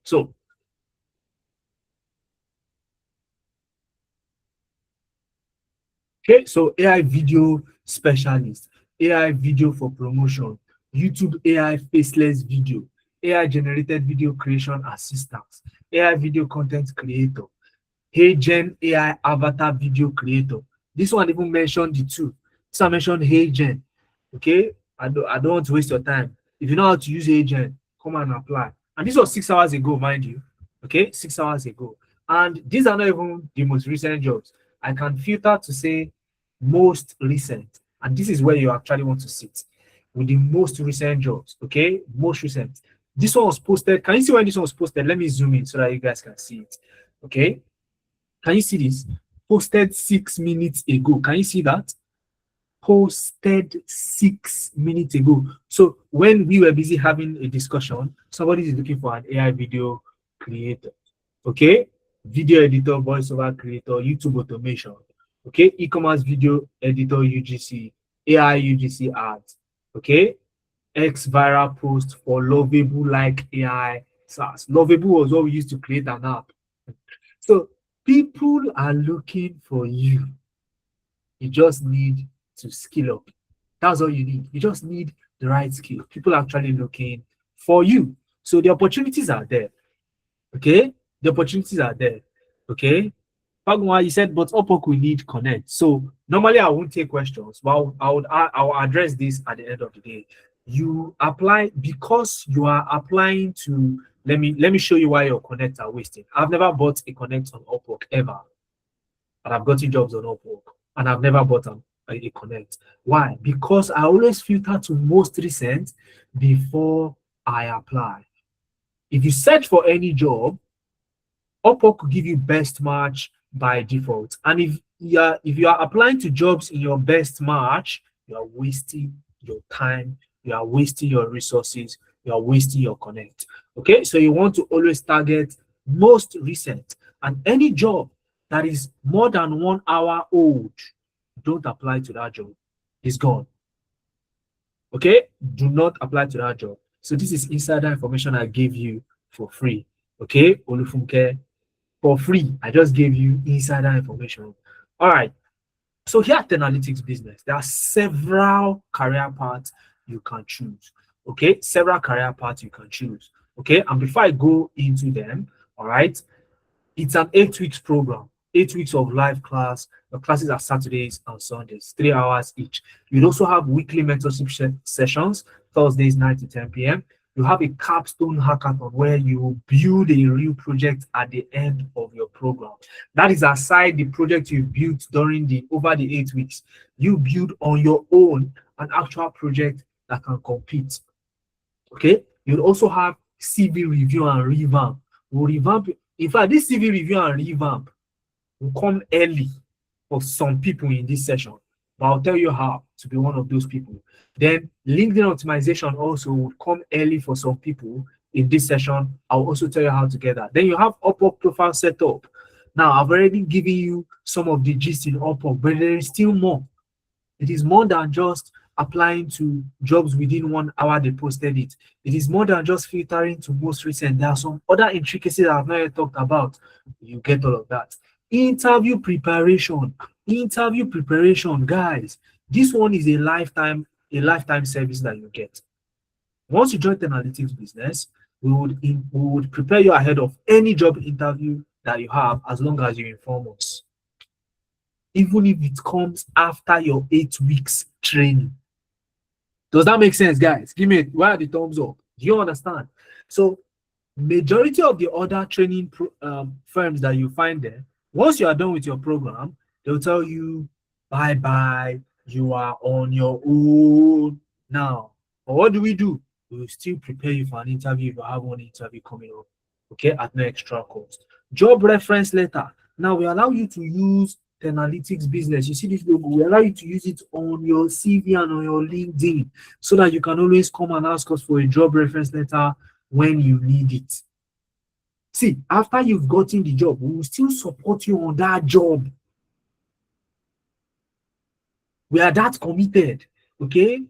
So okay, so AI video specialist, AI video for promotion, YouTube AI faceless video, AI generated video creation assistance, AI video content creator, HeyGen AI avatar video creator. This one even mentioned the two. This one mentioned HeyGen. Okay, I don't want to waste your time. If you know how to use HeyGen, come and apply. And this was 6 hours ago, mind you. Okay, 6 hours ago. And these are not even the most recent jobs. I can filter to say most recent, and this is where you actually want to sit with the most recent jobs. Okay, most recent. This one was posted. Can you see when this one was posted? Let me zoom in so that you guys can see it. Okay. Can you see this? Posted 6 minutes ago. Can you see that? Posted 6 minutes ago. So when we were busy having a discussion, somebody is looking for an AI video creator. Okay. Video editor, voiceover creator, YouTube automation. Okay. E-commerce video editor, UGC, AI UGC ads. Okay. X viral post for Lovable like AI SaaS. Lovable was what we used to create an app. So people are looking for you. You just need to skill up. That's all you need. You just need the right skill. People are actually looking for you. So the opportunities are there. Okay? The opportunities are there. Okay? Pagwa, you said, but Upwork will need connect. So normally I won't take questions, but I will address this at the end of the day. You apply because you are applying to. Let me show you why your connects are wasting. I've never bought a connect on Upwork ever, but I've gotten jobs on Upwork, and I've never bought a connect. Why? Because I always filter to most recent before I apply. If you search for any job, Upwork could give you best match by default. And if you are applying to jobs in your best match, you are wasting your time, you are wasting your resources, you are wasting your connect. Okay, so you want to always target most recent, and any job that is more than 1 hour old, don't apply to that job. It's gone. Okay, do not apply to that job. So this is insider information I gave you for free. Okay, Olufunke, for free. I just gave you insider information. All right. So here at Analytics Business, there are several career paths you can choose. Okay, several career paths you can choose. Okay, and before I go into them, all right, it's an 8 weeks program, 8 weeks of live class. The classes are Saturdays and Sundays, 3 hours each. You'd also have weekly mentorship sessions, Thursdays 9 to 10 p.m. You have a capstone hackathon where you build a real project at the end of your program. That is aside the project you built during over the 8 weeks. You build on your own an actual project that can compete. Okay. You'll also have CV review and revamp. We'll revamp. In fact, this CV review and revamp will come early for some people in this session, but I'll tell you how to be one of those people. Then LinkedIn optimization also will come early for some people in this session. I'll also tell you how to get that. Then you have Upwork profile setup. Now, I've already given you some of the gist in Upwork, but there is still more. It is more than just applying to jobs within 1 hour they posted it. It is more than just filtering to most recent. There are some other intricacies I've not yet talked about. You get all of that. Interview preparation, guys. This one is a lifetime service that you get. Once you join the analytics business, we would prepare you ahead of any job interview that you have, as long as you inform us. Even if it comes after your 8 weeks training. Does that make sense, guys? Give me why are the thumbs up? Do you understand? So majority of the other training firms that you find there, once you are done with your program, they'll tell you, bye-bye, you are on your own now. But what do? We will still prepare you for an interview if you have one interview coming up, okay, at no extra cost. Job reference letter. Now, we allow you to use the analytics business. You see this logo, we allow you to use it on your CV and on your LinkedIn so that you can always come and ask us for a job reference letter when you need it. See, after you've gotten the job, we will still support you on that job. We are that committed, okay?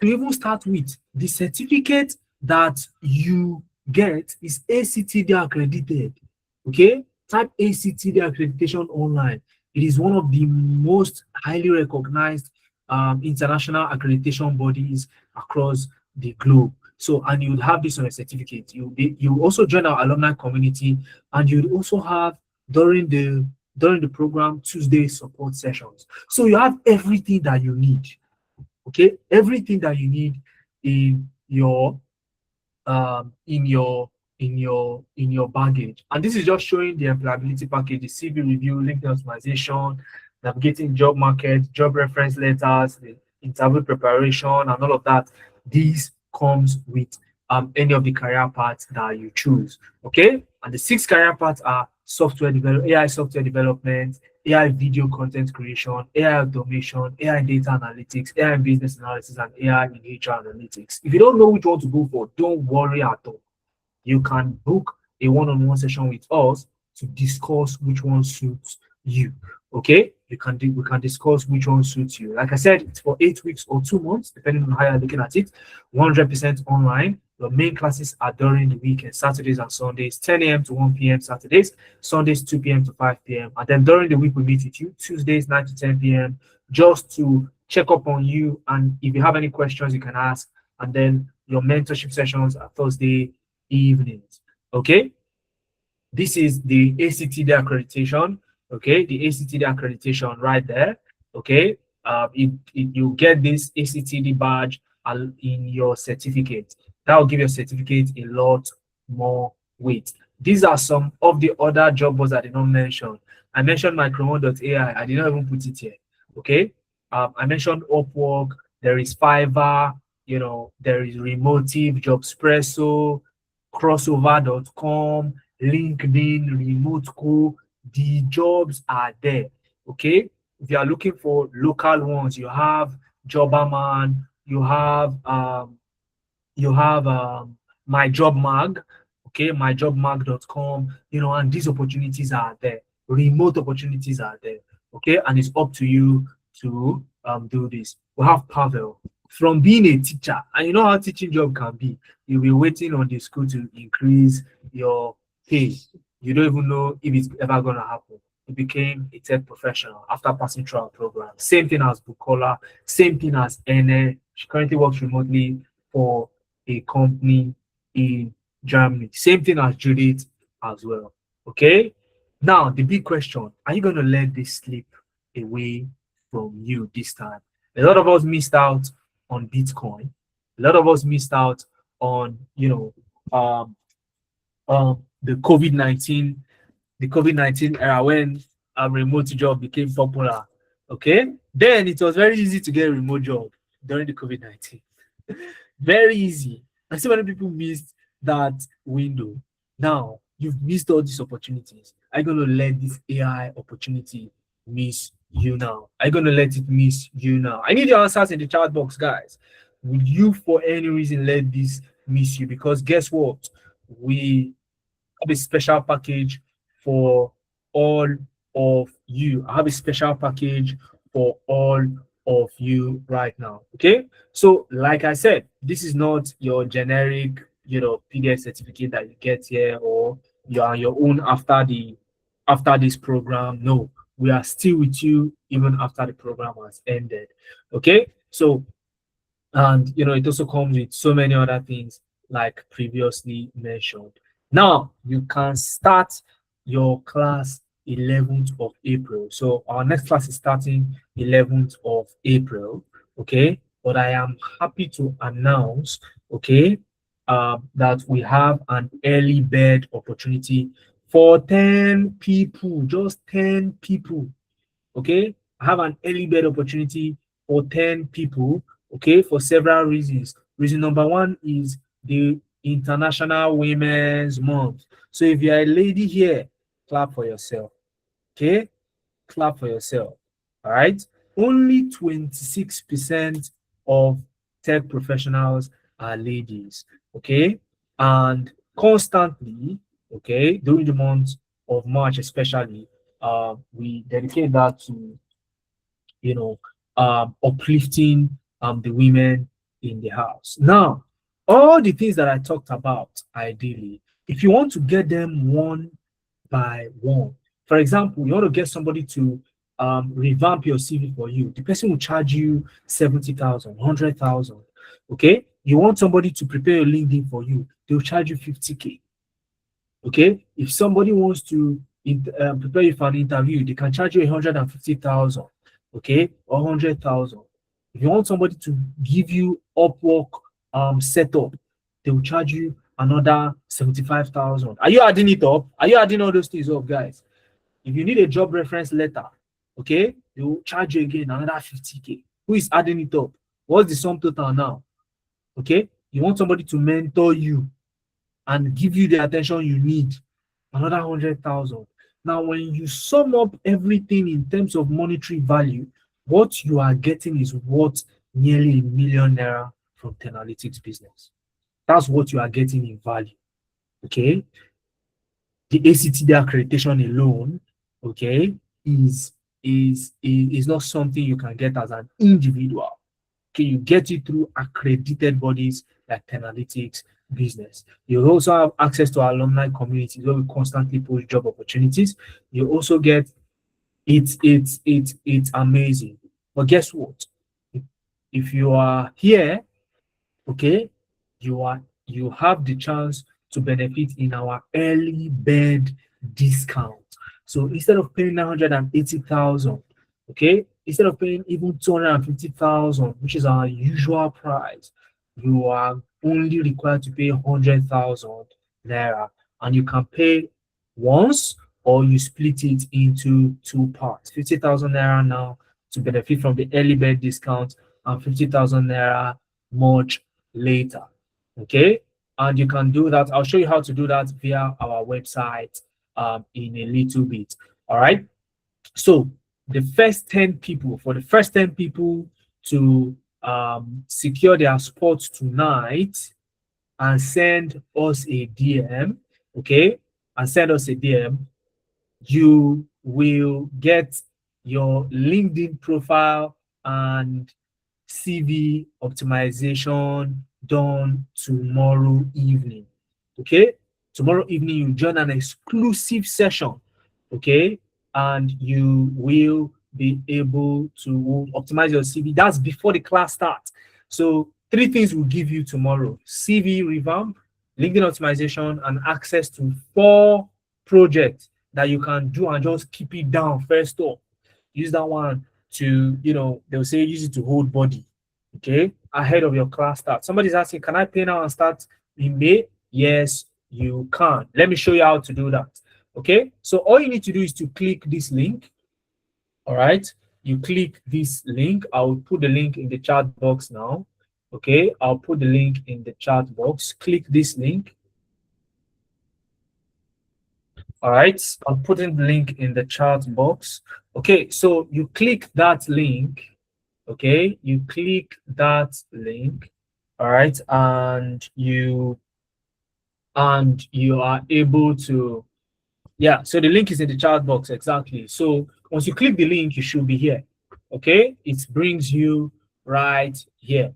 To even start with, the certificate that you get is ACTD accredited, okay? Type ACTD accreditation online. It is one of the most highly recognized international accreditation bodies across the globe. So, and you would have this on a certificate. You also join our alumni community, and you would also have during the program Tuesday support sessions. So you have everything that you need. Okay, everything that you need in your baggage. And this is just showing the employability package, the CV review, LinkedIn optimization, navigating job market, job reference letters, the interview preparation, and all of that. This comes with any of the career paths that you choose. Okay, and the 6 career paths are AI software development, AI video content creation, AI automation, AI data analytics, AI business analysis, and AI in HR analytics. If you don't know which one to go for, don't worry at all. You can book a one-on-one session with us to discuss which one suits you. Okay, we can discuss which one suits you. Like I said, it's for 8 weeks or 2 months, depending on how you're looking at it. 100% online. The main classes are during the weekend, Saturdays and Sundays, 10 a.m. to 1 p.m. Saturdays, Sundays 2 p.m. to 5 p.m. And then during the week we meet with you Tuesdays 9 to 10 p.m. just to check up on you. And if you have any questions, you can ask. And then your mentorship sessions are Thursday evenings. Okay, this is the ACTD accreditation. Okay, the ACTD accreditation right there. Okay, you get this ACTD badge in your certificate. That will give your certificate a lot more weight. These are some of the other job boards I did not mention. I mentioned micro1.ai. I did not even put it here. Okay, I mentioned Upwork. There is Fiverr. There is Remotive, Jobspresso, crossover.com, LinkedIn, RemoteCo. The jobs are there. Okay. If you are looking for local ones, you have Jobberman, you have my job mag, okay, myjobmag.com, and these opportunities are there. Remote opportunities are there. Okay, and it's up to you to do this. We have Pavel. From being a teacher, and you know how teaching job can be, you'll be waiting on the school to increase your pay. You don't even know if it's ever gonna happen. He became a tech professional after passing through our program. Same thing as Bukola, same thing as Ene. She currently works remotely for a company in Germany. Same thing as Judith as well. Okay. Now the big question: are you gonna let this slip away from you this time? A lot of us missed out on Bitcoin. A lot of us missed out on the COVID-19 era when a remote job became popular. Okay, then it was very easy to get a remote job during the COVID-19. Very easy. I see many people missed that window. Now you've missed all these opportunities. Are you going to let this AI opportunity miss you now? Are you going to let it miss you now? I need your answers in the chat box, guys. Would you, for any reason, let this miss you? Because guess what? We have a special package for all of you. I have a special package for all of you right now. Okay. So, like I said, this is not your generic, PDF certificate that you get here, or you're on your own after this program. No, we are still with you even after the program has ended. Okay. So, and it also comes with so many other things like previously mentioned. Now you can start your class 11th of April. So our next class is starting 11th of April. Okay, but I am happy to announce, okay, that we have an early bird opportunity for 10 people, just 10 people. Okay, I have an early bird opportunity for 10 people, okay, for several reasons. Reason number one is the International Women's Month. So if you're a lady here, clap for yourself. Okay, clap for yourself. All right, only 26% of tech professionals are ladies. Okay, and constantly, okay, during the month of March especially, we dedicate that to uplifting the women in the house. Now, all the things that I talked about, ideally, if you want to get them one by one, for example, you want to get somebody to revamp your CV for you, the person will charge you 70,000, 100,000. Okay, you want somebody to prepare your LinkedIn for you, they'll charge you 50K. Okay, if somebody wants to prepare you for an interview, they can charge you 150,000, okay, or 100,000. If you want somebody to give you Upwork setup, they will charge you another 75,000. Are you adding it up? Are you adding all those things up, guys? If you need a job reference letter, okay, they will charge you again another 50K. Who is adding it up? What's the sum total now? Okay, You want somebody to mentor you and give you the attention you need, another 100,000. Now, when you sum up everything in terms of monetary value, what you are getting is worth nearly £1 million from Tenalytics business. That's what you are getting in value. Okay. The ACTD accreditation alone, okay, is not something you can get as an individual. Okay, you get it through accredited bodies like Tenalytics business. You also have access to our alumni communities where we constantly post job opportunities. You also get it's amazing. But guess what? If you are here, okay, you have the chance to benefit in our early bird discount. So instead of paying 980,000, okay, instead of paying even 250,000, which is our usual price, you are only required to pay 100,000 naira, and you can pay once or you split it into two parts. 50,000 naira now to benefit from the early bird discount, and 50,000 naira much later. Okay, and you can do that. I'll show you how to do that via our website in a little bit. All right, so the first 10 people, for the first 10 people to secure their spot tonight and send us a DM, okay, and send us a DM, you will get your LinkedIn profile and CV optimization done tomorrow evening. Okay, tomorrow evening you join an exclusive session. Okay, and you will be able to optimize your CV. That's before the class starts. So 3 things will give you tomorrow: CV revamp, LinkedIn optimization, and access to 4 projects that you can do and just keep it down first off. Use that one to, they'll say use it to hold body, okay, ahead of your class start. Somebody's asking, can I pay now and start in May? Yes, you can. Let me show you how to do that. Okay, so all you need to do is to click this link. All right, you click this link. I'll put the link in the chat box now. Okay, I'll put the link in the chat box. Click this link. All right, I'll put in the link in the chat box. Okay, so you click that link. Okay, you click that link. All right, and you are able to, yeah, so the link is in the chat box. Exactly. So once you click the link, you should be here. Okay, it brings you right here.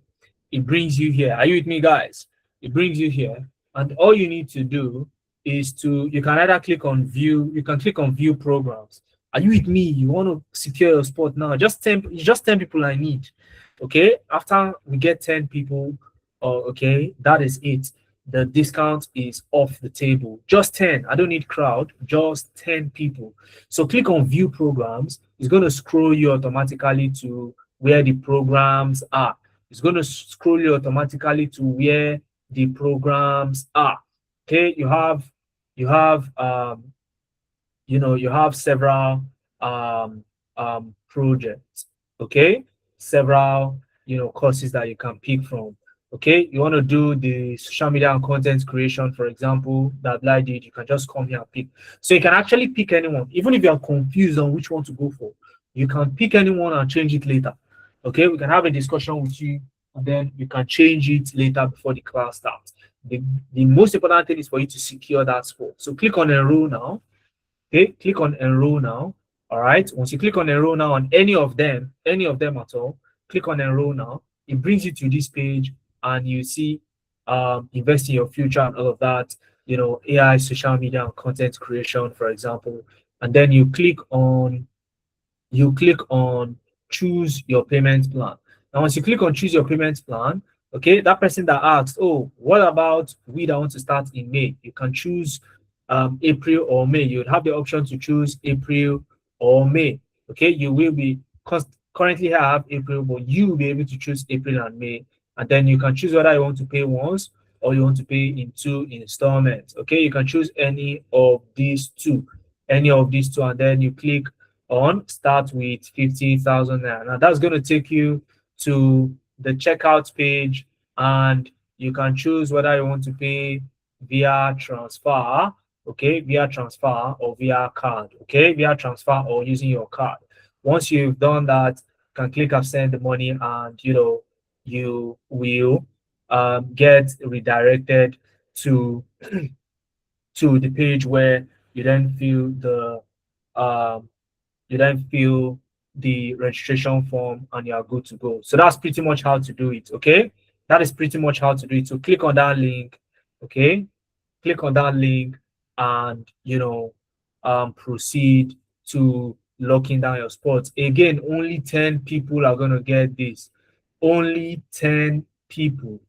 It brings you here. Are you with me, guys? It brings you here, and all you need to do is you can either click on view, you can click on view programs. Are you with me? You want to secure your spot now? Just 10 people I need. Okay, after we get 10 people, okay, that is it. The discount is off the table. Just 10. I don't need crowd, just 10 people. So click on view programs. It's going to scroll you automatically to where the programs are. It's going to scroll you automatically to where the programs are. Okay, you have you have several projects. Okay, several courses that you can pick from. Okay, you want to do the social media and content creation, for example, that I did, you can just come here and pick. So you can actually pick anyone, even if you are confused on which one to go for. You can pick anyone and change it later. Okay, we can have a discussion with you, and then you can change it later before the class starts. The most important thing is for you to secure that spot. So click on enroll now. Okay, click on enroll now. All right, once you click on enroll now on any of them at all, click on enroll now. It brings you to this page, and you see invest in your future and all of that, AI, social media, and content creation, for example. And then you click on choose your payment plan. Now, once you click on choose your payment plan, okay, that person that asked, oh, what about we that want to start in May? You can choose April or May. You would have the option to choose April or May. Okay, you will be currently I have April, but you will be able to choose April and May, and then you can choose whether you want to pay once or you want to pay in 2 installments. Okay, you can choose any of these two, and then you click on start with 50,000 naira. Now that's going to take you to the checkout page, and you can choose whether you want to pay via transfer, okay, via transfer or via card, okay, via transfer or using your card. Once you've done that, you can click and send the money, and you will get redirected to the page where you then fill the um, you then fill the registration form and you are good to go. So that's pretty much how to do it. Okay, that is pretty much how to do it. So click on that link. Okay, click on that link, and proceed to locking down your spots. Again, only 10 people are going to get this. Only 10 people.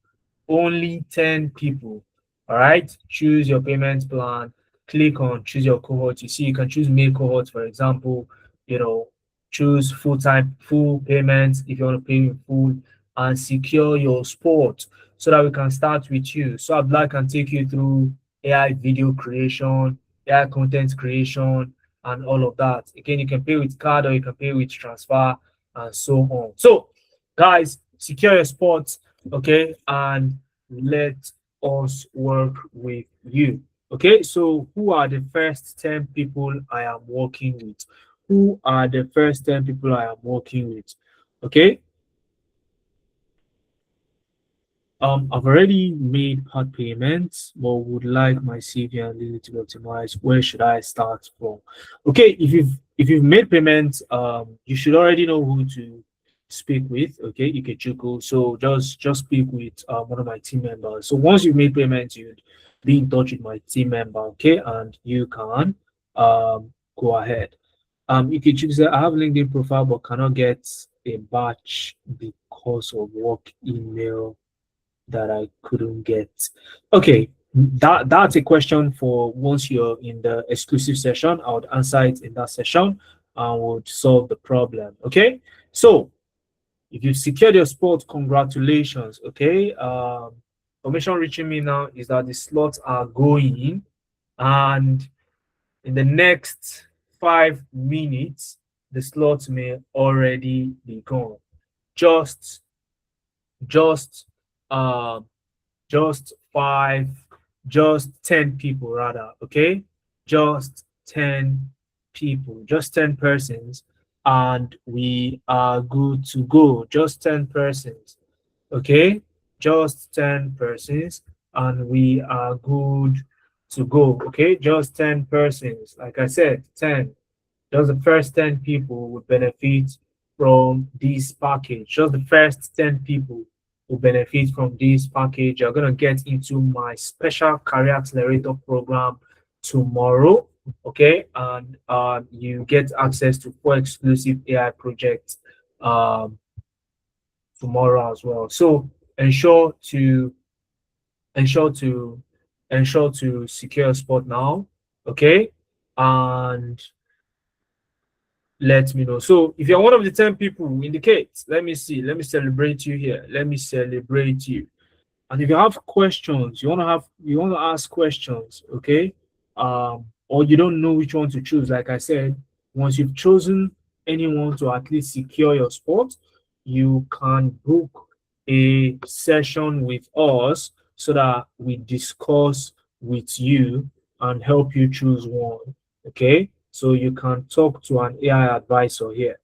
Only 10 people. All right, choose your payment plan. Click on choose your cohort. You see, you can choose main cohort, for example. you know Choose full payments if you want to pay in full, and secure your spot so that we can start with you. So Abdullah can take you through AI video creation, AI content creation, and all of that. Again, you can pay with card or you can pay with transfer, and so on. So, guys, secure your spot, okay, and let us work with you. Okay, so who are the first 10 people I am working with? Who are the first 10 people I am working with? Okay, I've already made part payments, but would like my CV and limit to be optimized. Where should I start from? Okay, if you've made payments, you should already know who to speak with. Okay, Ikechukwu. So just speak with one of my team members. So once you've made payments, you'd be in touch with my team member. Okay, and you can go ahead. Ikechukwu said, I have LinkedIn profile but cannot get a batch because of work email that I couldn't get. Okay, that's a question for once you're in the exclusive session. I would answer it in that session and would solve the problem. Okay, so if you've secured your spot, congratulations. Okay, information reaching me now is that the slots are going, and in the next 5 minutes, the slots may already be gone. Just just um just five, just 10 people rather, okay? Just 10 people, just 10 persons, and we are good to go. Just 10 persons, okay? Just 10 persons, and we are good to go, okay? Just 10 persons, like I said, 10. Just the first 10 people would benefit from this package. Just the first 10 people will benefit from this package. You're going to get into my special career accelerator program tomorrow. Okay. And you get access to 4 exclusive AI projects um, tomorrow as well. So ensure to ensure to ensure to secure a spot now. Okay. And let me know. So if you're one of the 10 people, indicate. Let me see. Let me celebrate you here. Let me celebrate you. And if you have questions, you want to ask questions, okay? Or you don't know which one to choose, like I said, once you've chosen anyone to at least secure your spot, you can book a session with us so that we discuss with you and help you choose one. Okay, so you can talk to an AI advisor here.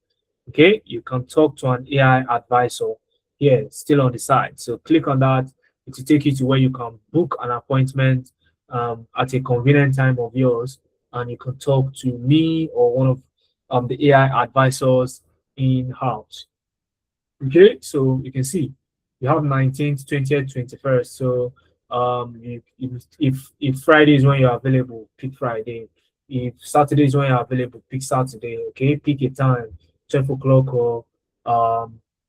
Okay, you can talk to an AI advisor here, still on the side. So click on that. It will take you to where you can book an appointment at a convenient time of yours, and you can talk to me or one of the AI advisors in house. Okay, so you can see you have 19th, 20th, 21st. So if Friday is when you're available, pick Friday. If Saturday is when you're available, pick Saturday. Okay, pick a time, 12 o'clock or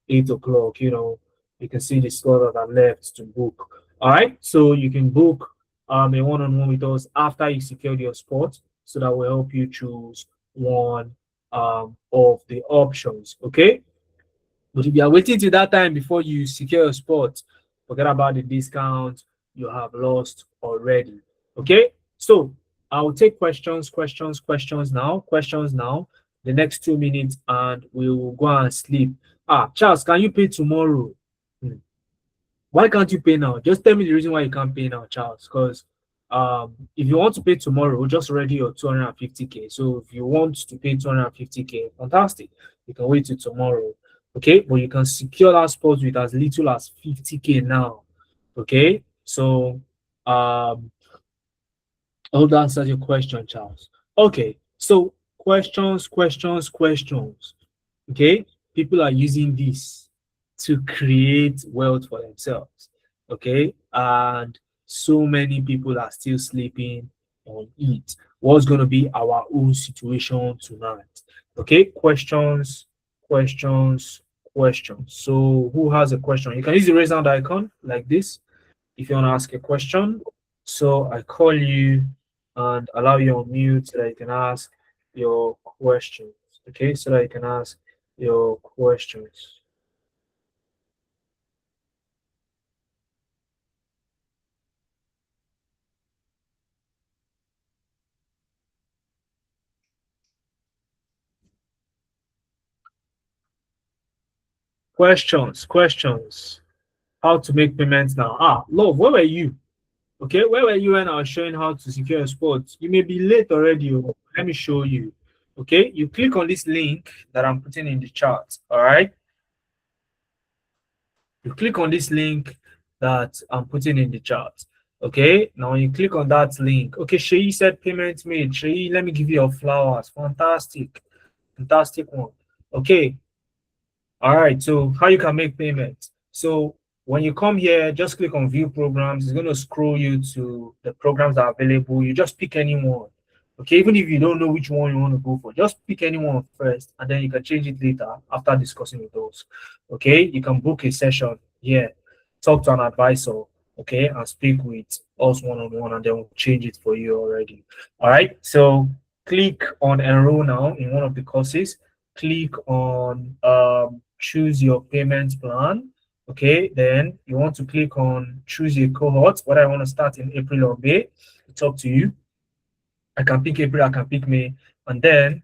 8 o'clock. You can see the slot that are left to book. All right, so you can book a one-on-one with us after you secured your spot, so that will help you choose one of the options. Okay. But if you are waiting till that time before you secure your spot, forget about the discount you have lost already. Okay, so I will take questions now, the next 2 minutes, and we will go and sleep. Charles, can you pay tomorrow? Hmm. Why can't you pay now? Just tell me the reason why you can't pay now, Charles. Because if you want to pay tomorrow, just ready your 250K. So if you want to pay 250K, fantastic. You can wait till tomorrow. Okay, but you can secure that spot with as little as 50K now. Okay, so I hope that answers your question, Charles. Okay, so questions. Okay, people are using this to create wealth for themselves. Okay, and so many people are still sleeping on it. What's going to be our own situation tonight? Okay, questions, questions. So, who has a question? You can use the raise hand icon like this if you want to ask a question. So I call you and allow you on mute so that you can ask your questions. Okay, so that you can ask your questions. Questions. How to make payments now? Love, where were you? Okay, where were you when I was showing how to secure a spot? You may be late already. Let me show you. Okay, you click on this link that I'm putting in the chat. All right, you click on this link that I'm putting in the chat. Okay, now when you click on that link, okay, Shay said payment made. Shay, let me give you your flowers. Fantastic one. Okay, all right, so how you can make payments. So when you come here, just click on view programs. It's going to scroll you to the programs that are available. You just pick any one. Okay, even if you don't know which one you want to go for, just pick any one first, and then you can change it later after discussing with those. Okay, you can book a session here, talk to an advisor, okay, and speak with us one-on-one, and then we'll change it for you already. All right, so click on enroll now in one of the courses. Click on choose your payment plan. Okay, then you want to click on choose a cohort, whether I want to start in April or May. It's up to you. I can pick April, I can pick May, and then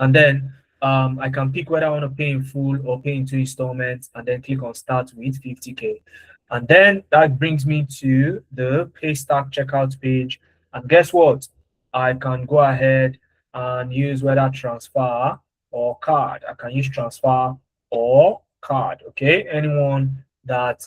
I can pick whether I want to pay in full or pay in 2 installments, and then click on start with 50K. And then that brings me to the pay stack checkout page. And guess what? I can go ahead and use whether transfer or card. I can use transfer or card. Okay, anyone that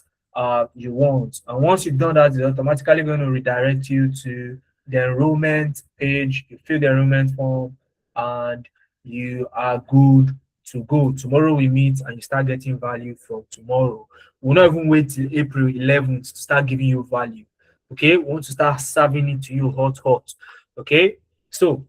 you want. And once you've done that, it's automatically going to redirect you to the enrollment page. You fill the enrollment form and you are good to go. Tomorrow we meet and you start getting value from tomorrow. We'll not even wait till April 11th to start giving you value. Okay, we want to start serving it to you hot. Okay, so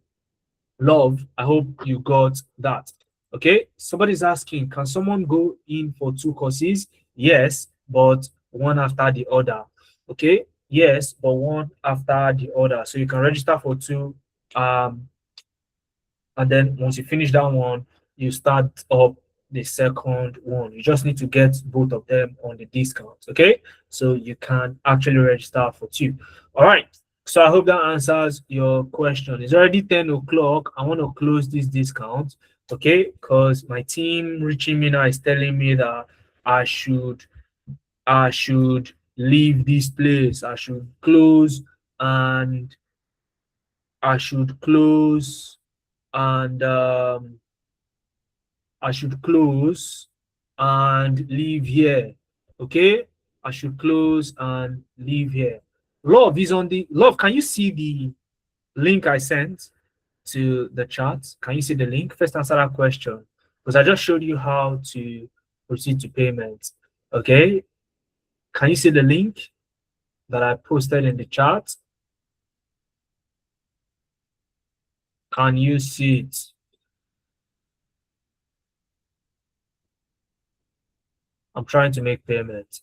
love, I hope you got that. Okay, somebody's asking, can someone go in for 2 courses? Yes, but one after the other. Okay, yes, but one after the other. So you can register for 2 and then once you finish that one, you start up the second one. You just need to get both of them on the discount. Okay, so you can actually register for 2. All right, so I hope that answers your question. It's already 10 o'clock. I want to close this discount, okay, because my team reaching me now is telling me that i should I should leave this place. I should close, and I should close and I should close and leave here. Okay, I should close and leave here. Love is on the love. Can you see the link I sent to the chat? Can you see the link? First answer that question because I just showed you how to proceed to payment. Okay, can you see the link that I posted in the chat? Can you see it? I'm trying to make payment.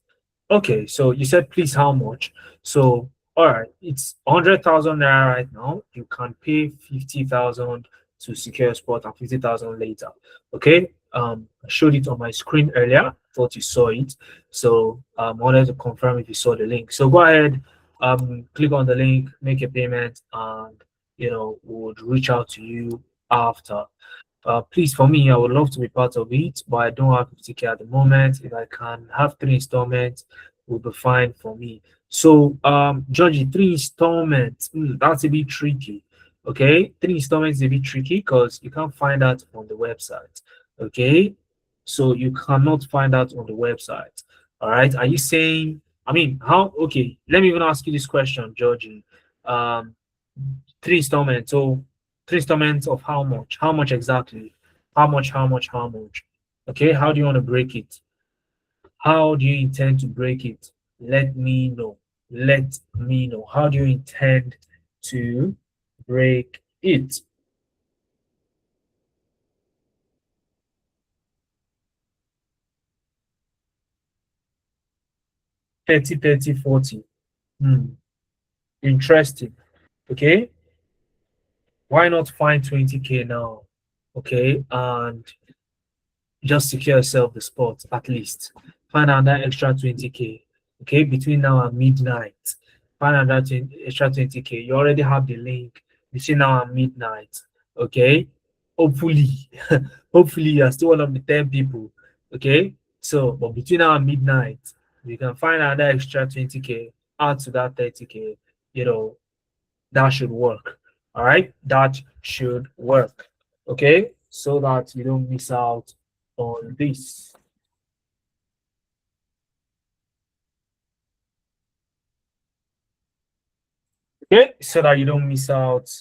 Okay, so you said please how much? So all right, it's 100,000 naira right now. You can pay 50,000 to secure a spot and 50,000 later. Okay, I showed it on my screen earlier. Thought you saw it, so I wanted to confirm if you saw the link. So go ahead, click on the link, make a payment, and we'll reach out to you after. Please, for me, I would love to be part of it, but I don't have 50K at the moment. If I can have three installments, will be fine for me. So, Georgie, three installments, that's a bit tricky. Okay, three installments is a bit tricky because you can't find that on the website. Okay, so you cannot find that on the website. All right, are you saying? I mean, how? Okay, let me even ask you this question, Georgie. Um, three installments. So three installments of how much? How much exactly? How much? How much? How much? Okay, how do you want to break it? How do you intend to break it? Let me know. Let me know. How do you intend to break it? 30, 30, 40. Hmm. Interesting. Okay. Why not find 20K now? Okay. And just secure yourself the spot at least. Find out that extra 20K. Okay, between now and midnight. Find out that extra 20K. You already have the link between now and midnight. Okay. Hopefully, hopefully you are still one of the 10 people. Okay. So, but between now and midnight, you can find out that extra 20K, add to that 30K, you know, that should work. All right, that should work. Okay, so that you don't miss out on this. Okay, so that you don't miss out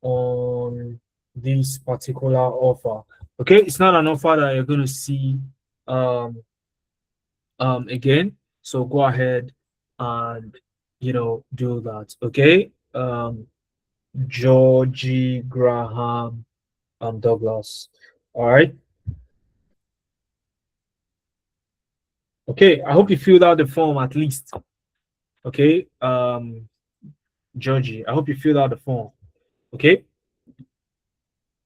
on this particular offer. Okay, it's not an offer that you're going to see um again. So go ahead and do that. Okay, Georgie Graham and Douglas. All right. Okay, I hope you filled out the form at least. Okay, Georgie, I hope you filled out the form. Okay,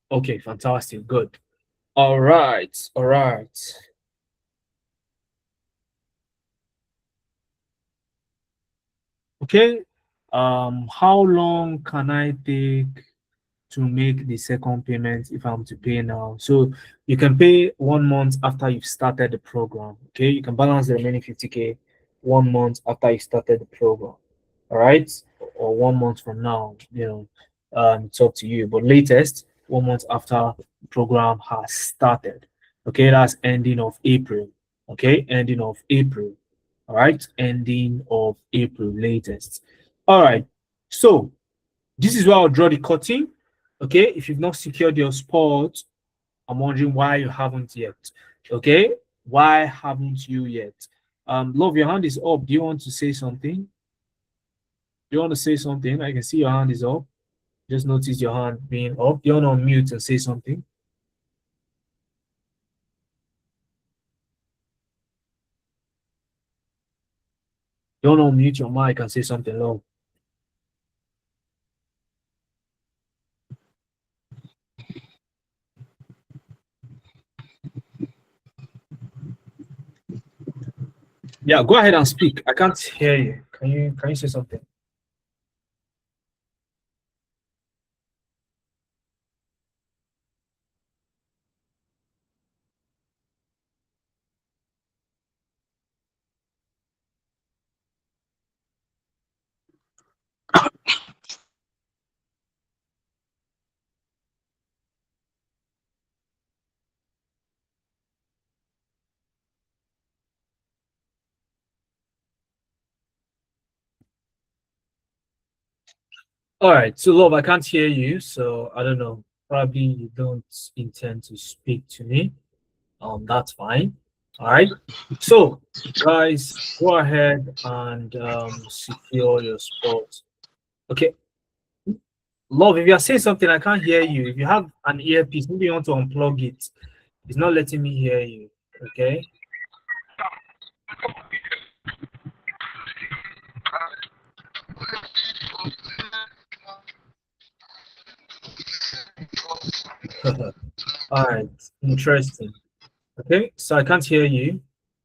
okay, fantastic, good. All right, all right. Okay, how long can I take to make the second payment if I'm to pay now? So you can pay 1 month after you've started the program. Okay, you can balance the remaining 50K 1 month after you started the program. All right, or 1 month from now, it's up to you. But latest 1 month after the program has started. Okay, that's ending of April. Okay, ending of April. All right, ending of April latest. All right, so this is where I'll draw the cutting. Okay, if you've not secured your spot, I'm wondering why you haven't yet. Okay, why haven't you yet? Love, your hand is up. Do you want to say something? Do you want to say something? I can see your hand is up. Just notice your hand being up. Do you want to unmute and say something? You want to unmute your mic and say something, love? Yeah, go ahead and speak. I can't hear you. Can you say something? All right, so love, I can't hear you, so I don't know. Probably you don't intend to speak to me. That's fine. All right. So, guys, go ahead and secure your spot. Okay. Love, if you're saying something, I can't hear you. If you have an earpiece, maybe you want to unplug it. It's not letting me hear you. Okay. All right. Interesting. Okay. So I can't hear you.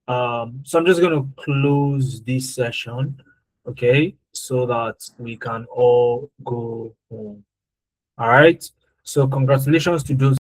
So I'm just gonna close this session. Okay, so that we can all go home. All right. So congratulations to those